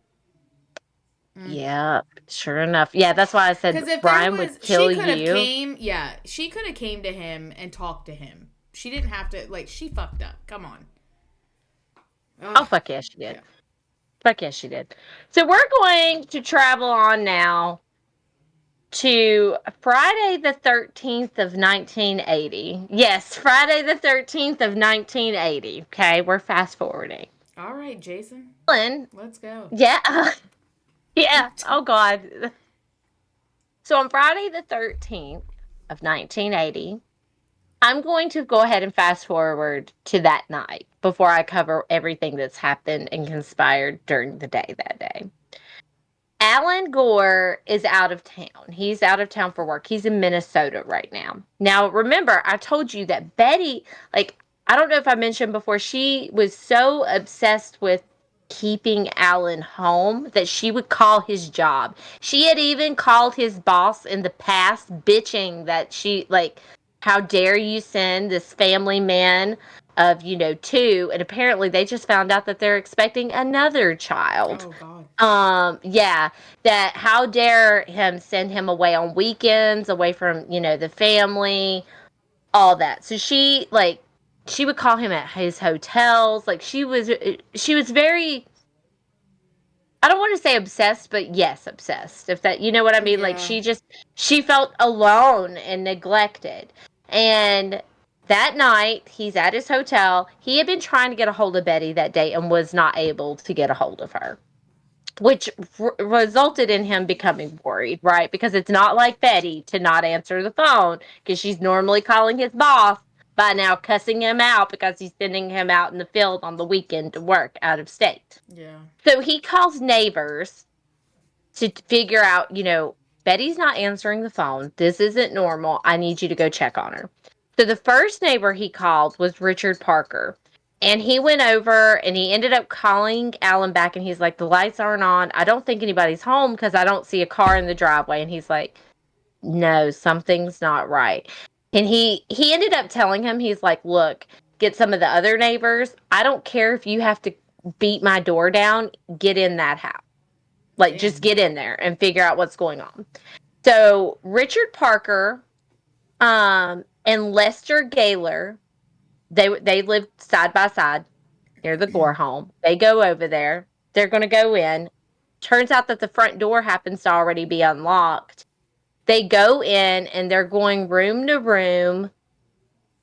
Mm. yeah, sure enough. Yeah, that's why I said Because if there Brian would was, kill she could have you. came, yeah, she could have came to him and talked to him. She didn't have to, like, she fucked up. Come on. Oh, Ugh. fuck yeah, she did. Yeah. Fuck yes, she did. So we're going to travel on now to Friday the 13th of 1980. Yes, Friday the 13th of 1980. Okay, we're fast forwarding. All right, Jason. Ellen, Let's go. yeah, yeah. Oh God. So on Friday the 13th of 1980, I'm going to go ahead and fast forward to that night before I cover everything that's happened and conspired during the day that day. Alan Gore is out of town. He's out of town for work. He's in Minnesota right now. Now, remember, I told you that Betty, like, I don't know if I mentioned before, she was so obsessed with keeping Alan home that she would call his job. She had even called his boss in the past, bitching that she, like, how dare you send this family man of, two, and apparently they just found out that they're expecting another child. Oh, God. Yeah, that how dare him send him away on weekends, away from, the family, all that. So she would call him at his hotels. Like she was very, I don't want to say obsessed, but yes, obsessed. If that, you know what I mean? Like Yeah. she felt alone and neglected. And that night, he's at his hotel. He had been trying to get a hold of Betty that day and was not able to get a hold of her, which resulted in him becoming worried, right? Because it's not like Betty to not answer the phone because she's normally calling his boss by now, cussing him out because he's sending him out in the field on the weekend to work out of state. Yeah. So he calls neighbors to figure out, Betty's not answering the phone. This isn't normal. I need you to go check on her. So the first neighbor he called was Richard Parker. And he went over and he ended up calling Alan back and he's like, the lights aren't on. I don't think anybody's home because I don't see a car in the driveway. And he's like, no, something's not right. And he ended up telling him, he's like, look, get some of the other neighbors. I don't care if you have to beat my door down, get in that house. Like, just Damn. get in there and figure out what's going on. So Richard Parker, and Lester Gaylor, they lived side by side near the Gore home. They go over there. They're going to go in. Turns out that the front door happens to already be unlocked. They go in and they're going room to room.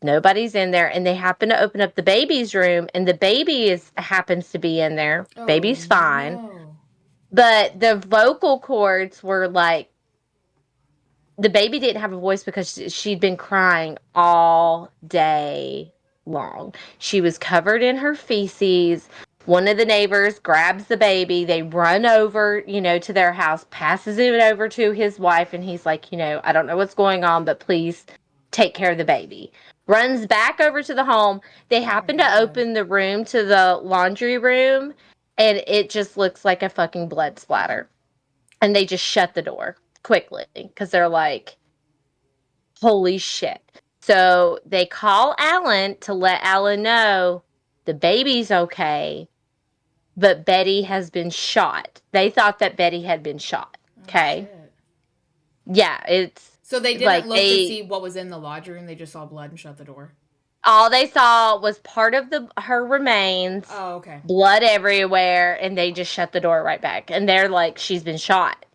Nobody's in there, and they happen to open up the baby's room, and the baby happens to be in there. Oh, Baby's fine, no. but the vocal cords were like the baby didn't have a voice because she'd been crying all day long. She was covered in her feces. One of the neighbors grabs the baby. They run over, to their house, passes it over to his wife, and he's like, I don't know what's going on, but please take care of the baby. Runs back over to the home. They Oh my happen to god. open the room to the laundry room, and it just looks like a fucking blood splatter. And they just shut the door quickly because they're like, holy shit. So they call Alan to let Alan know the baby's okay, but Betty has been shot. They thought that Betty had been shot. Oh Okay. shit. Yeah, it's So they didn't like look to see what was in the lodge room. They just saw blood and shut the door. all they saw was part of her remains, Oh, okay. blood everywhere, and they just shut the door right back. And they're like, she's been shot.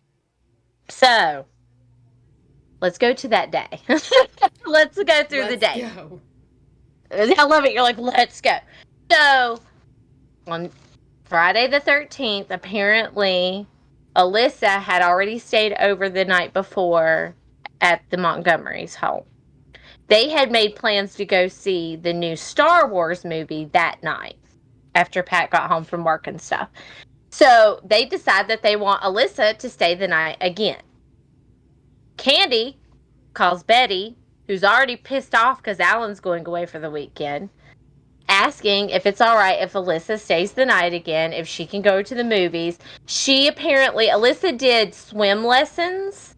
So let's go to that day. Let's go through the Let's day. go. I love it. You're like, let's go. So on Friday the 13th, apparently Alyssa had already stayed over the night before at the Montgomery's home. They had made plans to go see the new Star Wars movie that night after Pat got home from work and stuff. So they decide that they want Alyssa to stay the night again. Candy calls Betty, who's already pissed off because Alan's going away for the weekend, asking if it's all right if Alyssa stays the night again, if she can go to the movies. Alyssa did swim lessons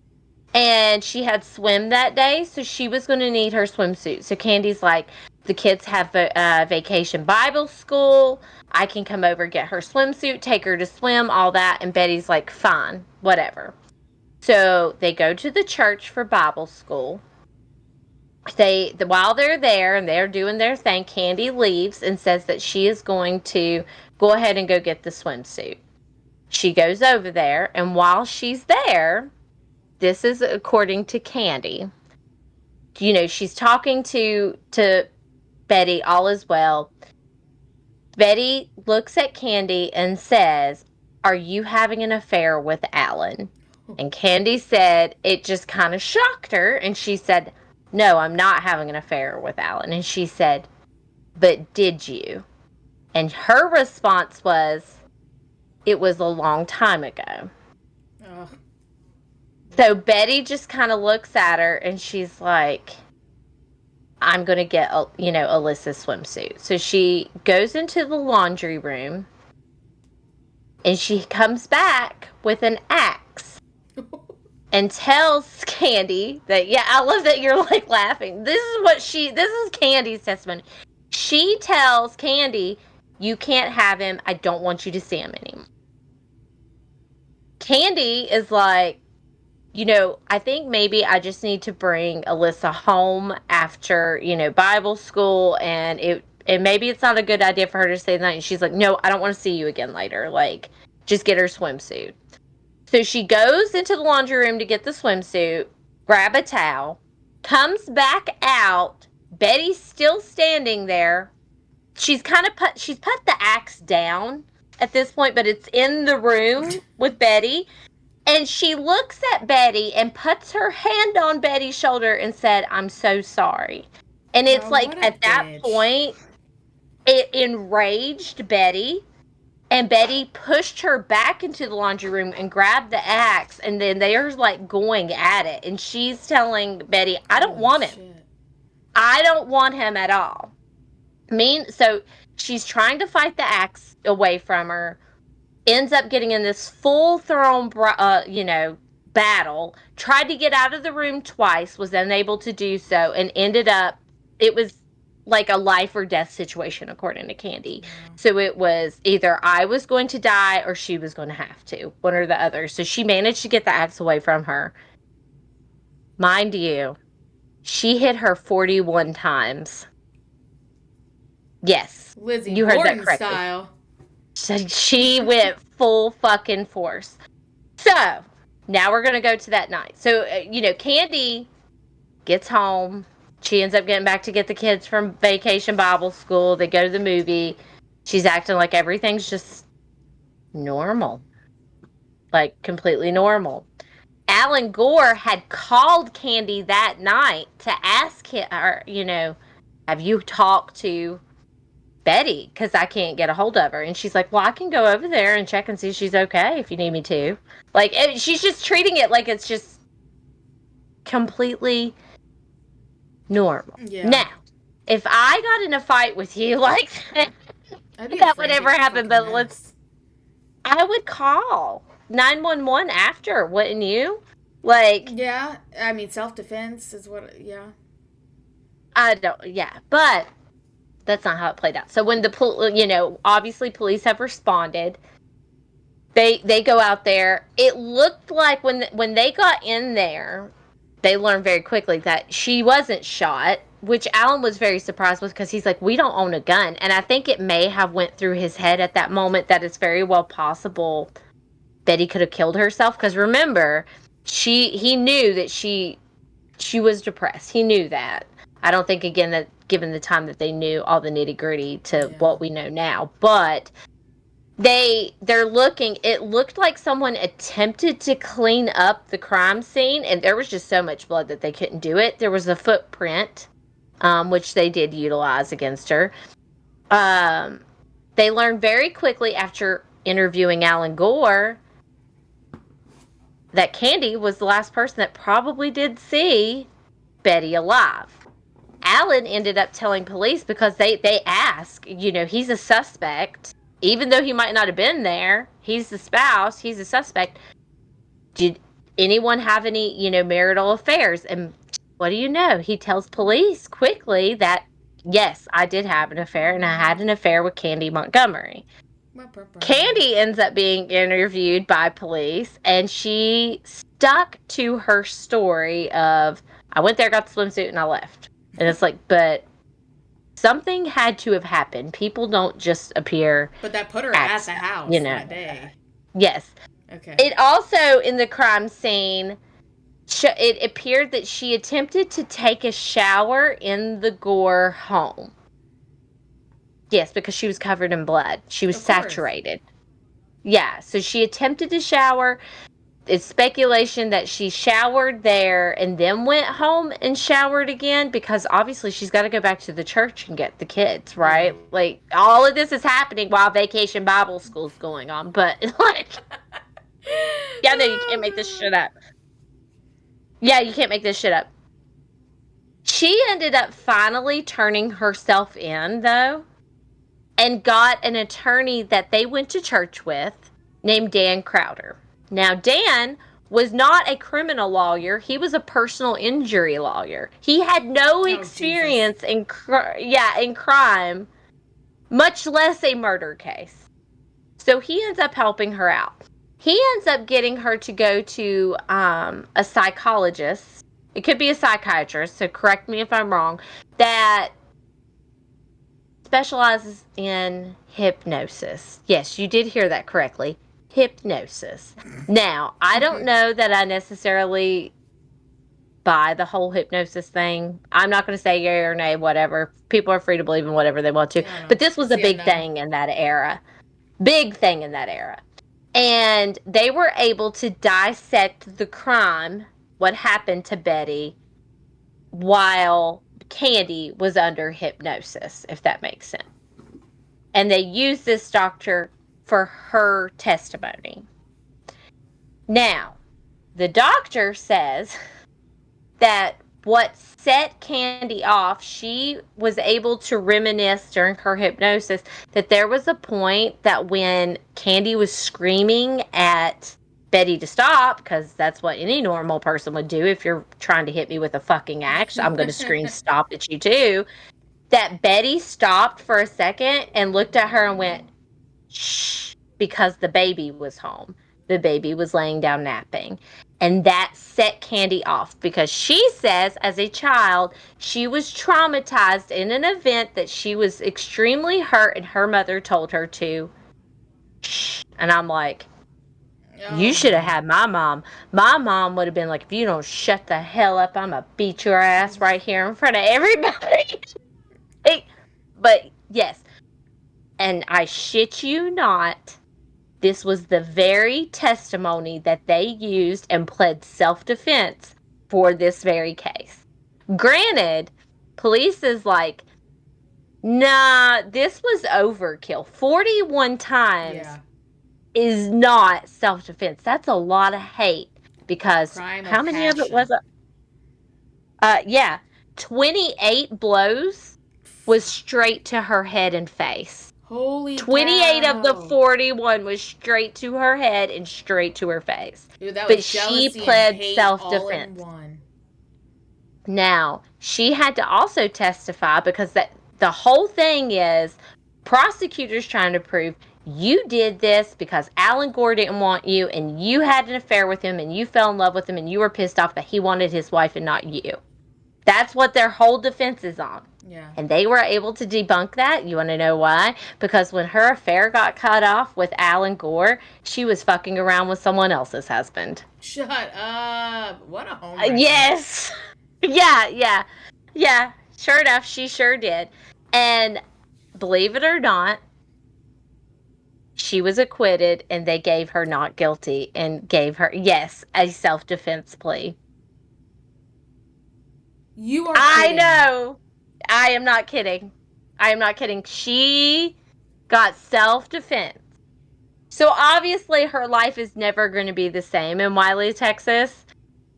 and she had swim that day, so she was going to need her swimsuit. So Candy's like, the kids have a vacation Bible school. I can come over, get her swimsuit, take her to swim, all that. And Betty's like, fine, whatever. So they go to the church for Bible school. While they're there and they're doing their thing, Candy leaves and says that she is going to go ahead and go get the swimsuit. She goes over there, and while she's there, this is according to Candy. She's talking to Betty, all is well. Betty looks at Candy and says, "Are you having an affair with Alan?" And Candy said it just kind of shocked her, and she said, "No, I'm not having an affair with Alan." And she said, "But did you?" And her response was, "It was a long time ago." Ugh. So Betty just kind of looks at her and she's like, "I'm going to get, Alyssa's swimsuit." So she goes into the laundry room and she comes back with an axe and tells Candy that, yeah, I love that you're like laughing. This is Candy's testimony. She tells Candy, "You can't have him. I don't want you to see him anymore." Candy is like, I think maybe I just need to bring Alyssa home after, Bible school, and maybe it's not a good idea for her to stay the night. And she's like, "No, I don't want to see you again later. Like, just get her swimsuit." So she goes into the laundry room to get the swimsuit, grab a towel, comes back out. Betty's still standing there. She's put the axe down at this point, but it's in the room with Betty. And she looks at Betty and puts her hand on Betty's shoulder and said, "I'm so sorry." And it's Oh, like what a at that bitch. point, it enraged Betty. And Betty pushed her back into the laundry room and grabbed the axe. And then they're like going at it. And she's telling Betty, "I don't Holy want him. shit. I don't want him at all." So she's trying to fight the axe away from her, ends up getting in this full thrown, battle. Tried to get out of the room twice, was unable to do so, and ended up. It was like a life or death situation, according to Candy. Wow. So it was either I was going to die or she was going to have to, one or the other. So she managed to get the axe away from her. Mind you, she hit her 41 times. Yes, Lizzie you heard that Borden correctly. style. So she went full fucking force. So now we're gonna go to that night. So Candy gets home. She ends up getting back to get the kids from vacation Bible school. They go to the movie. She's acting like everything's just normal, like completely normal. Alan Gore had called Candy that night to ask her, have you talked to Betty? Because I can't get a hold of her. And she's like, well, I can go over there and check and see if she's okay if you need me to. Like, she's just treating it like it's just completely normal. Yeah. Now, if I got in a fight with you like that, I'd be a that would ever frantic happen, fucking but mess. I would call 911 after, wouldn't you? Like, Yeah, I mean, self-defense is what, yeah. I don't, yeah, but that's not how it played out. So when obviously police have responded, they go out there. It looked like when they got in there, they learned very quickly that she wasn't shot, which Alan was very surprised with because he's like, we don't own a gun. And I think it may have went through his head at that moment that it's very well possible Betty could have killed herself. Because remember, he knew that she was depressed. He knew that. I don't think, again, that given the time that they knew all the nitty gritty to Yeah. what we know now, but they're looking, it looked like someone attempted to clean up the crime scene, and there was just so much blood that they couldn't do it. There was a footprint, which they did utilize against her. They learned very quickly after interviewing Alan Gore that Candy was the last person that probably did see Betty alive. Alan ended up telling police because they ask, he's a suspect. Even though he might not have been there, he's the spouse, he's a suspect. Did anyone have any, marital affairs? And what do you know? He tells police quickly that, yes, I did have an affair, and I had an affair with Candy Montgomery. Candy ends up being interviewed by police, and she stuck to her story of, I went there, got the swimsuit, and I left. And it's like, but something had to have happened. People don't just appear. But that put her at the house that day. Yes. Okay. It also, in the crime scene, it appeared that she attempted to take a shower in the Gore home. Yes, because she was covered in blood. She was saturated. Yeah, so she attempted to shower. It's speculation that she showered there and then went home and showered again, because obviously she's got to go back to the church and get the kids, right? Yeah. Like, all of this is happening while Vacation Bible School's going on, but like, yeah, no, you can't make this shit up. Yeah, you can't make this shit up. She ended up finally turning herself in, though, and got an attorney that they went to church with named Dan Crowder. Now, Dan was not a criminal lawyer. He was a personal injury lawyer. He had no experience in crime, much less a murder case. So he ends up helping her out. He ends up getting her to go to a psychologist. It could be a psychiatrist, so correct me if I'm wrong, that specializes in hypnosis. Yes, you did hear that correctly. Hypnosis. Now, I don't know that I necessarily buy the whole hypnosis thing. I'm not going to say yay or nay, whatever. People are free to believe in whatever they want to. But this was a big thing in that era. Big thing in that era. And they were able to dissect the crime, what happened to Betty, while Candy was under hypnosis, if that makes sense. And they used this doctor for her testimony. Now, the doctor says that what set Candy off, she was able to reminisce during her hypnosis that there was a point that when Candy was screaming at Betty to stop, because that's what any normal person would do. If you're trying to hit me with a fucking axe, I'm going to scream stop at you too. That Betty stopped for a second and looked at her and went, shh, because the baby was home. The baby was laying down napping. And that set Candy off, because she says as a child, she was traumatized in an event that she was extremely hurt, and her mother told her to shh. And I'm like, you should have had my mom. My mom would have been like, if you don't shut the hell up, I'm going to beat your ass right here in front of everybody. But yes, and I shit you not, this was the very testimony that they used and pled self-defense for this very case. Granted, police is like, nah, this was overkill. 41 times Yeah. is not self-defense. That's a lot of hate because Crime of how many of it passion. was it? Yeah, 28 blows was straight to her head and face. Holy 28 of the cow. 41 was straight to her head and straight to her face. Dude, that But was she jealousy and pled hate all self-defense. in one. Now, she had to also testify because the whole thing is prosecutors trying to prove you did this because Alan Gore didn't want you and you had an affair with him and you fell in love with him and you were pissed off that he wanted his wife and not you. That's what their whole defense is on. Yeah. And they were able to debunk that. You want to know why? Because when her affair got cut off with Alan Gore, she was fucking around with someone else's husband. Shut up. What a home wrecker. Yes. Yeah. Sure enough, she sure did. And believe it or not, she was acquitted and they gave her not guilty and gave her, yes, a self defense plea. You are I kidding. know. I am not kidding. I am not kidding. She got self defense. So obviously her life is never going to be the same in Wiley, Texas.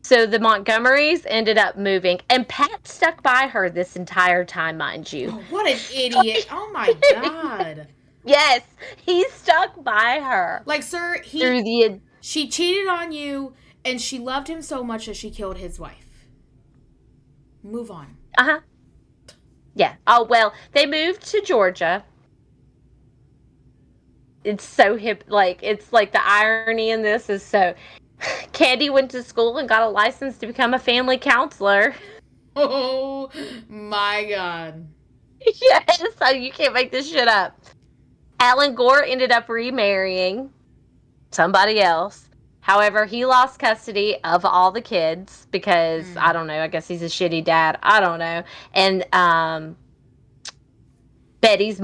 So the Montgomerys ended up moving, and Pat stuck by her this entire time, mind you. Oh, what an idiot. Oh my god. Yes, he stuck by her Like, sir, through the. she cheated on you and she loved him so much that she killed his wife. Move on. Uh-huh. Yeah. Oh, well, they moved to Georgia. It's so hip. Like, it's like the irony in this is so. Candy went to school and got a license to become a family counselor. Oh my god. Yes, so you can't make this shit up. Alan Gore ended up remarrying somebody else. However, he lost custody of all the kids because I don't know. I guess he's a shitty dad. I don't know. And Betty's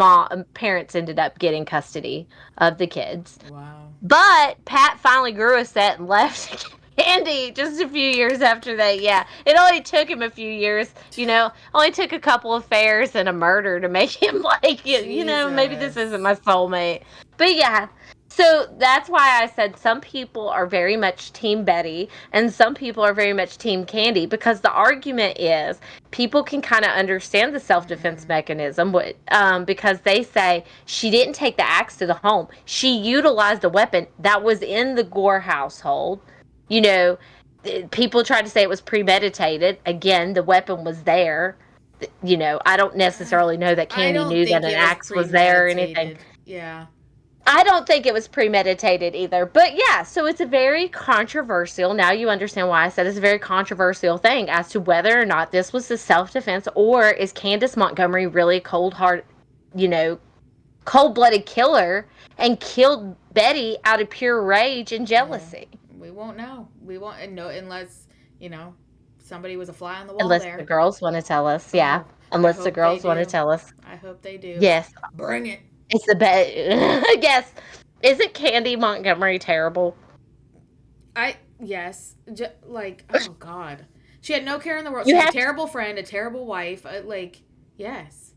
parents ended up getting custody of the kids. Wow. But Pat finally grew a set and left Candy just a few years after that. Yeah, it only took him a few years. Only took a couple affairs and a murder to make him like, maybe this isn't my soulmate. But yeah, so that's why I said some people are very much Team Betty and some people are very much Team Candy because the argument is people can kind of understand the self-defense mechanism because they say she didn't take the axe to the home. She utilized a weapon that was in the Gore household. People tried to say it was premeditated. Again, the weapon was there. I don't necessarily know that I Candy don't knew that think an it was axe was there or anything. premeditated. Yeah. I don't think it was premeditated either. But yeah, so it's a very controversial. Now you understand why I said it's a very controversial thing as to whether or not this was a self-defense or is Candace Montgomery really cold-blooded killer and killed Betty out of pure rage and jealousy. We won't know. We won't know unless, somebody was a fly on the wall Unless there. the girls want to tell us, yeah. Oh, Unless the girls want to tell us. I hope they do. Yes. Bring it. It's the best. Yes. Isn't Candy Montgomery terrible? Yes. Oh God. She had no care in the world. She's a terrible friend, a terrible wife. Yes.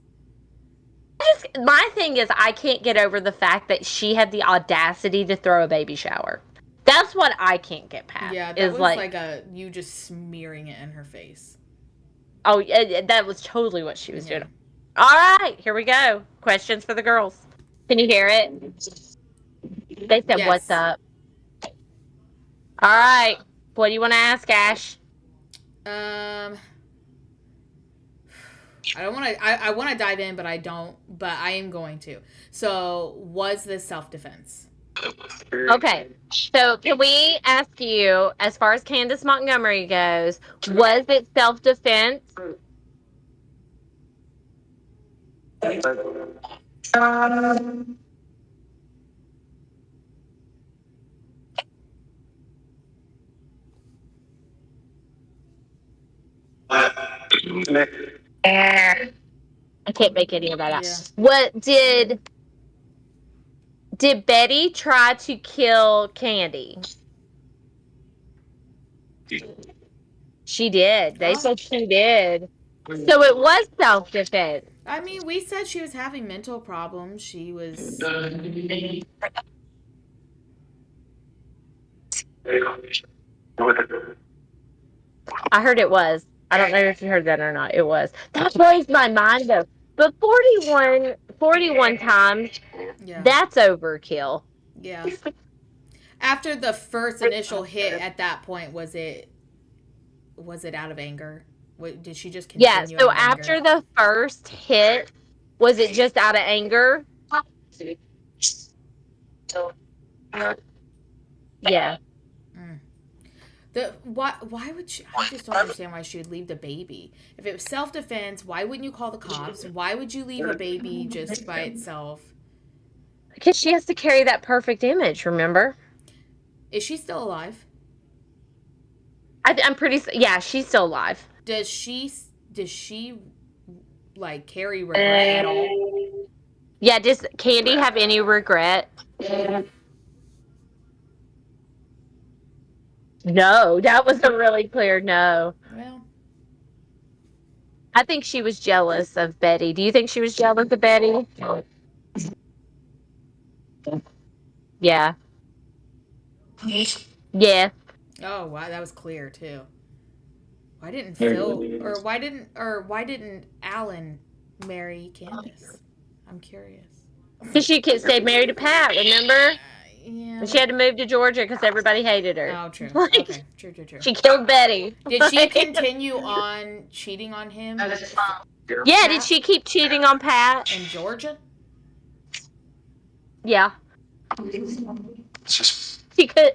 My thing is, I can't get over the fact that she had the audacity to throw a baby shower. That's what I can't get past. Yeah, that was like you just smearing it in her face. Oh, that was totally what she was doing. All right, here we go. Questions for the girls. Can you hear it? They said, yes. What's up? All right. What do you want to ask, Ash? I don't want to. I want to dive in, but I don't. But I am going to. So, was this self-defense? Okay. So, can we ask you, as far as Candace Montgomery goes, was it self-defense? I can't make any of that out. What did Did Betty try to kill Candy? She did. They Oh, said she did. So it was self-defense. I mean, we said she was having mental problems. She was. I heard it was. I don't know if you heard that or not. It was. That blows my mind though. But 41 times, Yeah. that's overkill. Yeah. After the first initial hit, at that point, was it out of anger? What, did she just Yeah, continue so out of anger? after the first hit, was it just out of anger? Yeah. Mm. Why would she? I just don't understand why she would leave the baby. If it was self defense, why wouldn't you call the cops? Why would you leave a baby just by itself? Because she has to carry that perfect image, remember? Is she still alive? I'm pretty. Yeah, she's still alive. Does she like carry regret at all? Yeah, does Candy have any regret? No, that was a really clear no. Well, I think she was jealous of Betty. Do you think she was jealous of Betty? Yeah. Yeah. oh wow, that was clear too. Why didn't Alan marry Candace? I'm curious. Because she stayed married to Pat, remember? Yeah, And she but had to move to Georgia because everybody hated her. oh, true. Like, Okay, true. she killed Betty. Did she continue on cheating on him, Yeah, did Pat, she keep cheating on Pat? in Georgia? Yeah. She could.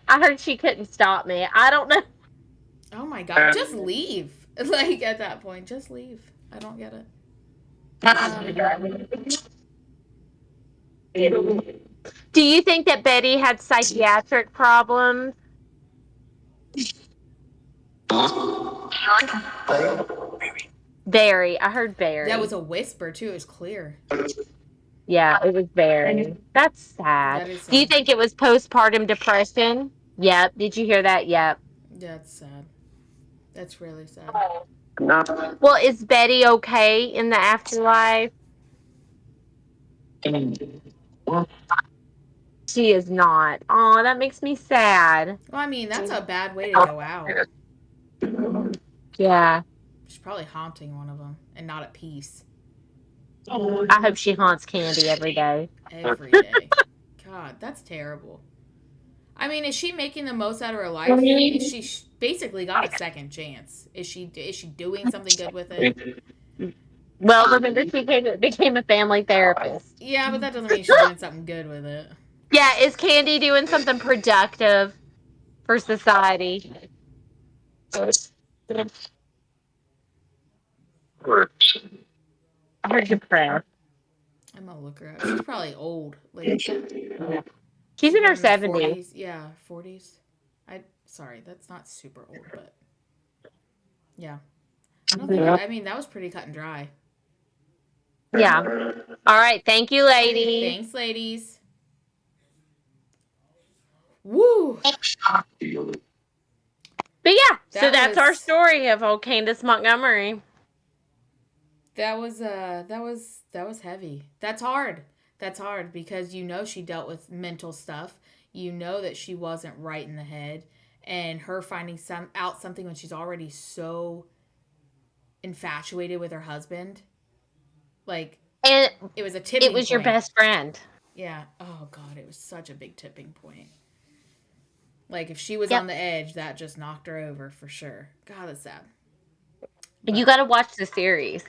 I heard she couldn't stop me. I don't know. Oh my God, just leave. Like at that point, just leave. I don't get it. Um, Do you think that Betty had psychiatric problems? Very. I heard that was very. a whisper too. It was clear. Yeah, it was very. That's sad. That is Do you sad. think it was postpartum depression? Yep. Did you hear that? Yep. That's sad. That's really sad. Well, is Betty okay in the afterlife? She is not. Oh, that makes me sad. Well, I mean, that's a bad way to go out. Yeah. She's probably haunting one of them and not at peace I hope she haunts Candy every day. every day. God, that's terrible. I mean, is she making the most out of her life? Is she basically got a second chance? Is she doing something good with it? Well, remember she became a family therapist. Yeah, but that doesn't mean she's doing something good with it. Yeah, is Candy doing something productive for society? I heard depressed. I'm gonna look her up. She's probably old. Like She's she's in her probably in her 70s. 40s. Yeah, 40s. Sorry, that's not super old, but yeah. I don't think. I mean, that was pretty cut and dry. Yeah. All right. Thank you, ladies. Thanks, ladies. Woo! But yeah, so That that's our was story of old Candace Montgomery. that was heavy. That's hard. That's hard because she dealt with mental stuff. You know that she wasn't right in the head, and her finding something when she's already so infatuated with her husband, like And it was a it tipping was your point. best friend. Yeah. Oh God, it was such a big tipping point. Like if she was Yep. on the edge, that just knocked her over for sure. God, that's sad. You But got to watch the series.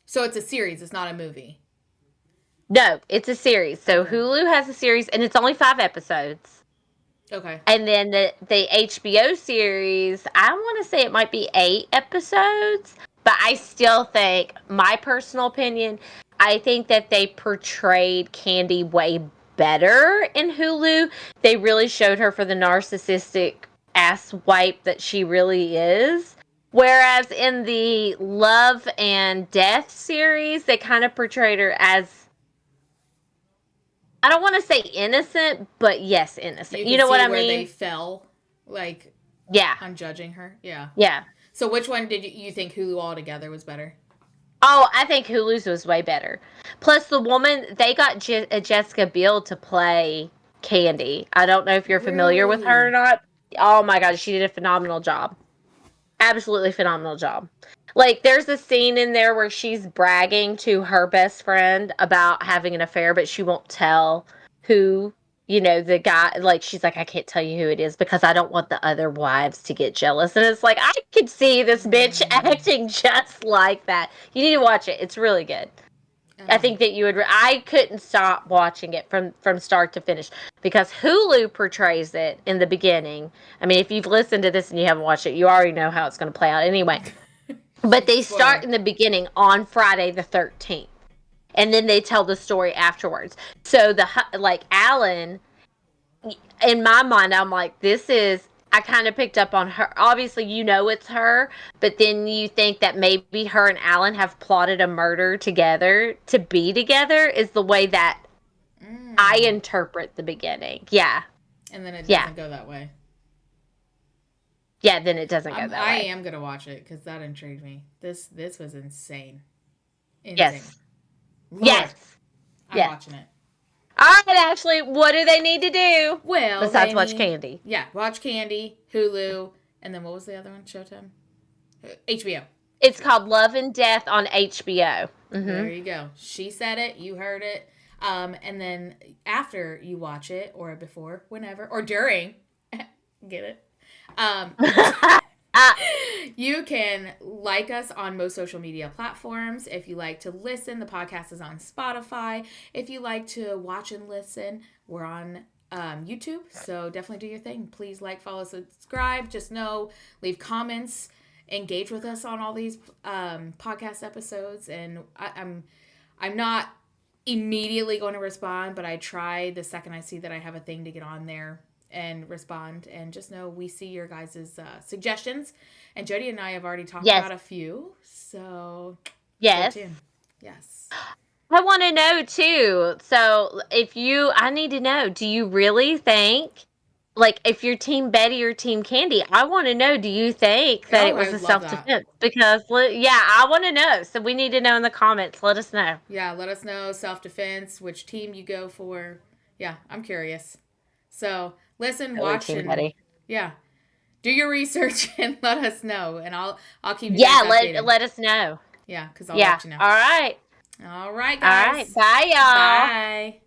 so it's a series. It's not a movie. No, it's a series. So Okay. Hulu has a series, and it's only 5 episodes. Okay. And then the HBO series, I want to say it might be 8 episodes, but I still think, my personal opinion, I think that they portrayed Candy way better in Hulu. They really showed her for the narcissistic ass wipe that she really is. Whereas in the Love and Death series, they kind of portrayed her as I don't want to say innocent, but yes, innocent. You You could know what see I where they mean? fell, like Yeah. on judging her. Yeah. Yeah. So which one did you think Hulu altogether was better? Oh, I think Hulu's was way better. Plus, the woman they got Jessica Biel to play Candy. I don't know if you're familiar with her or Really? not. Oh my god, she did a phenomenal job. Absolutely phenomenal job. Like, there's a scene in there where she's bragging to her best friend about having an affair, but she won't tell who, the guy. Like, she's like, I can't tell you who it is because I don't want the other wives to get jealous. And it's like, I could see this bitch Mm. acting just like that. You need to watch it. It's really good. I Oh. think that you would. I couldn't stop watching it from start to finish because Hulu portrays it in the beginning. I mean, if you've listened to this and you haven't watched it, you already know how it's going to play out anyway. But they start Spoiler. in the beginning on Friday the 13th, and then they tell the story afterwards. So like Alan, in my mind, I'm like, this is. I kind of picked up on her. Obviously, it's her, but then you think that maybe her and Alan have plotted a murder together to be together, is the way that I Mm. interpret the beginning. Yeah. And then it Yeah. doesn't go that way. Yeah, then it doesn't go that I way. am gonna watch it because that intrigued me. This was insane, insane. Yes. Lord, Yes. I'm Yes. watching it. All right, Ashley, what do they need to do Well, besides they watch need Candy? watch Candy, Hulu, and then what was the other one? Showtime, HBO. It's HBO. called Love and Death on HBO. There you go. She said it. You heard it. And then after you watch it, or before, whenever, or during, get it. Um, you can like us on most social media platforms. If you like to listen, the podcast is on Spotify. If you like to watch and listen, we're on YouTube. So definitely do your thing. Please like, follow, subscribe. Just know, leave comments, engage with us on all these podcast episodes. And I'm not immediately going to respond, but I try the second I see that I have a thing to get on there and respond. And just know we see your guys' suggestions. And Jody and I have already talked Yes. about a few. So stay Yes. tuned. Yes. I want to know too. So, I need to know, do you really think, like, if you're Team Betty or Team Candy, I want to know, do you think that Oh, it I was a would love self that. defense? Because, yeah, I want to know. So, we need to know in the comments. Let us know. Yeah, let us know self defense, which team you go for. Yeah, I'm curious. So listen, Really, watch, Team and Betty. yeah, do your research and let us know, and I'll keep you guys Yeah, updated. let us know. Yeah, because I'll Yeah. let you know. All right. All right, All right. guys. Bye, y'all. Bye.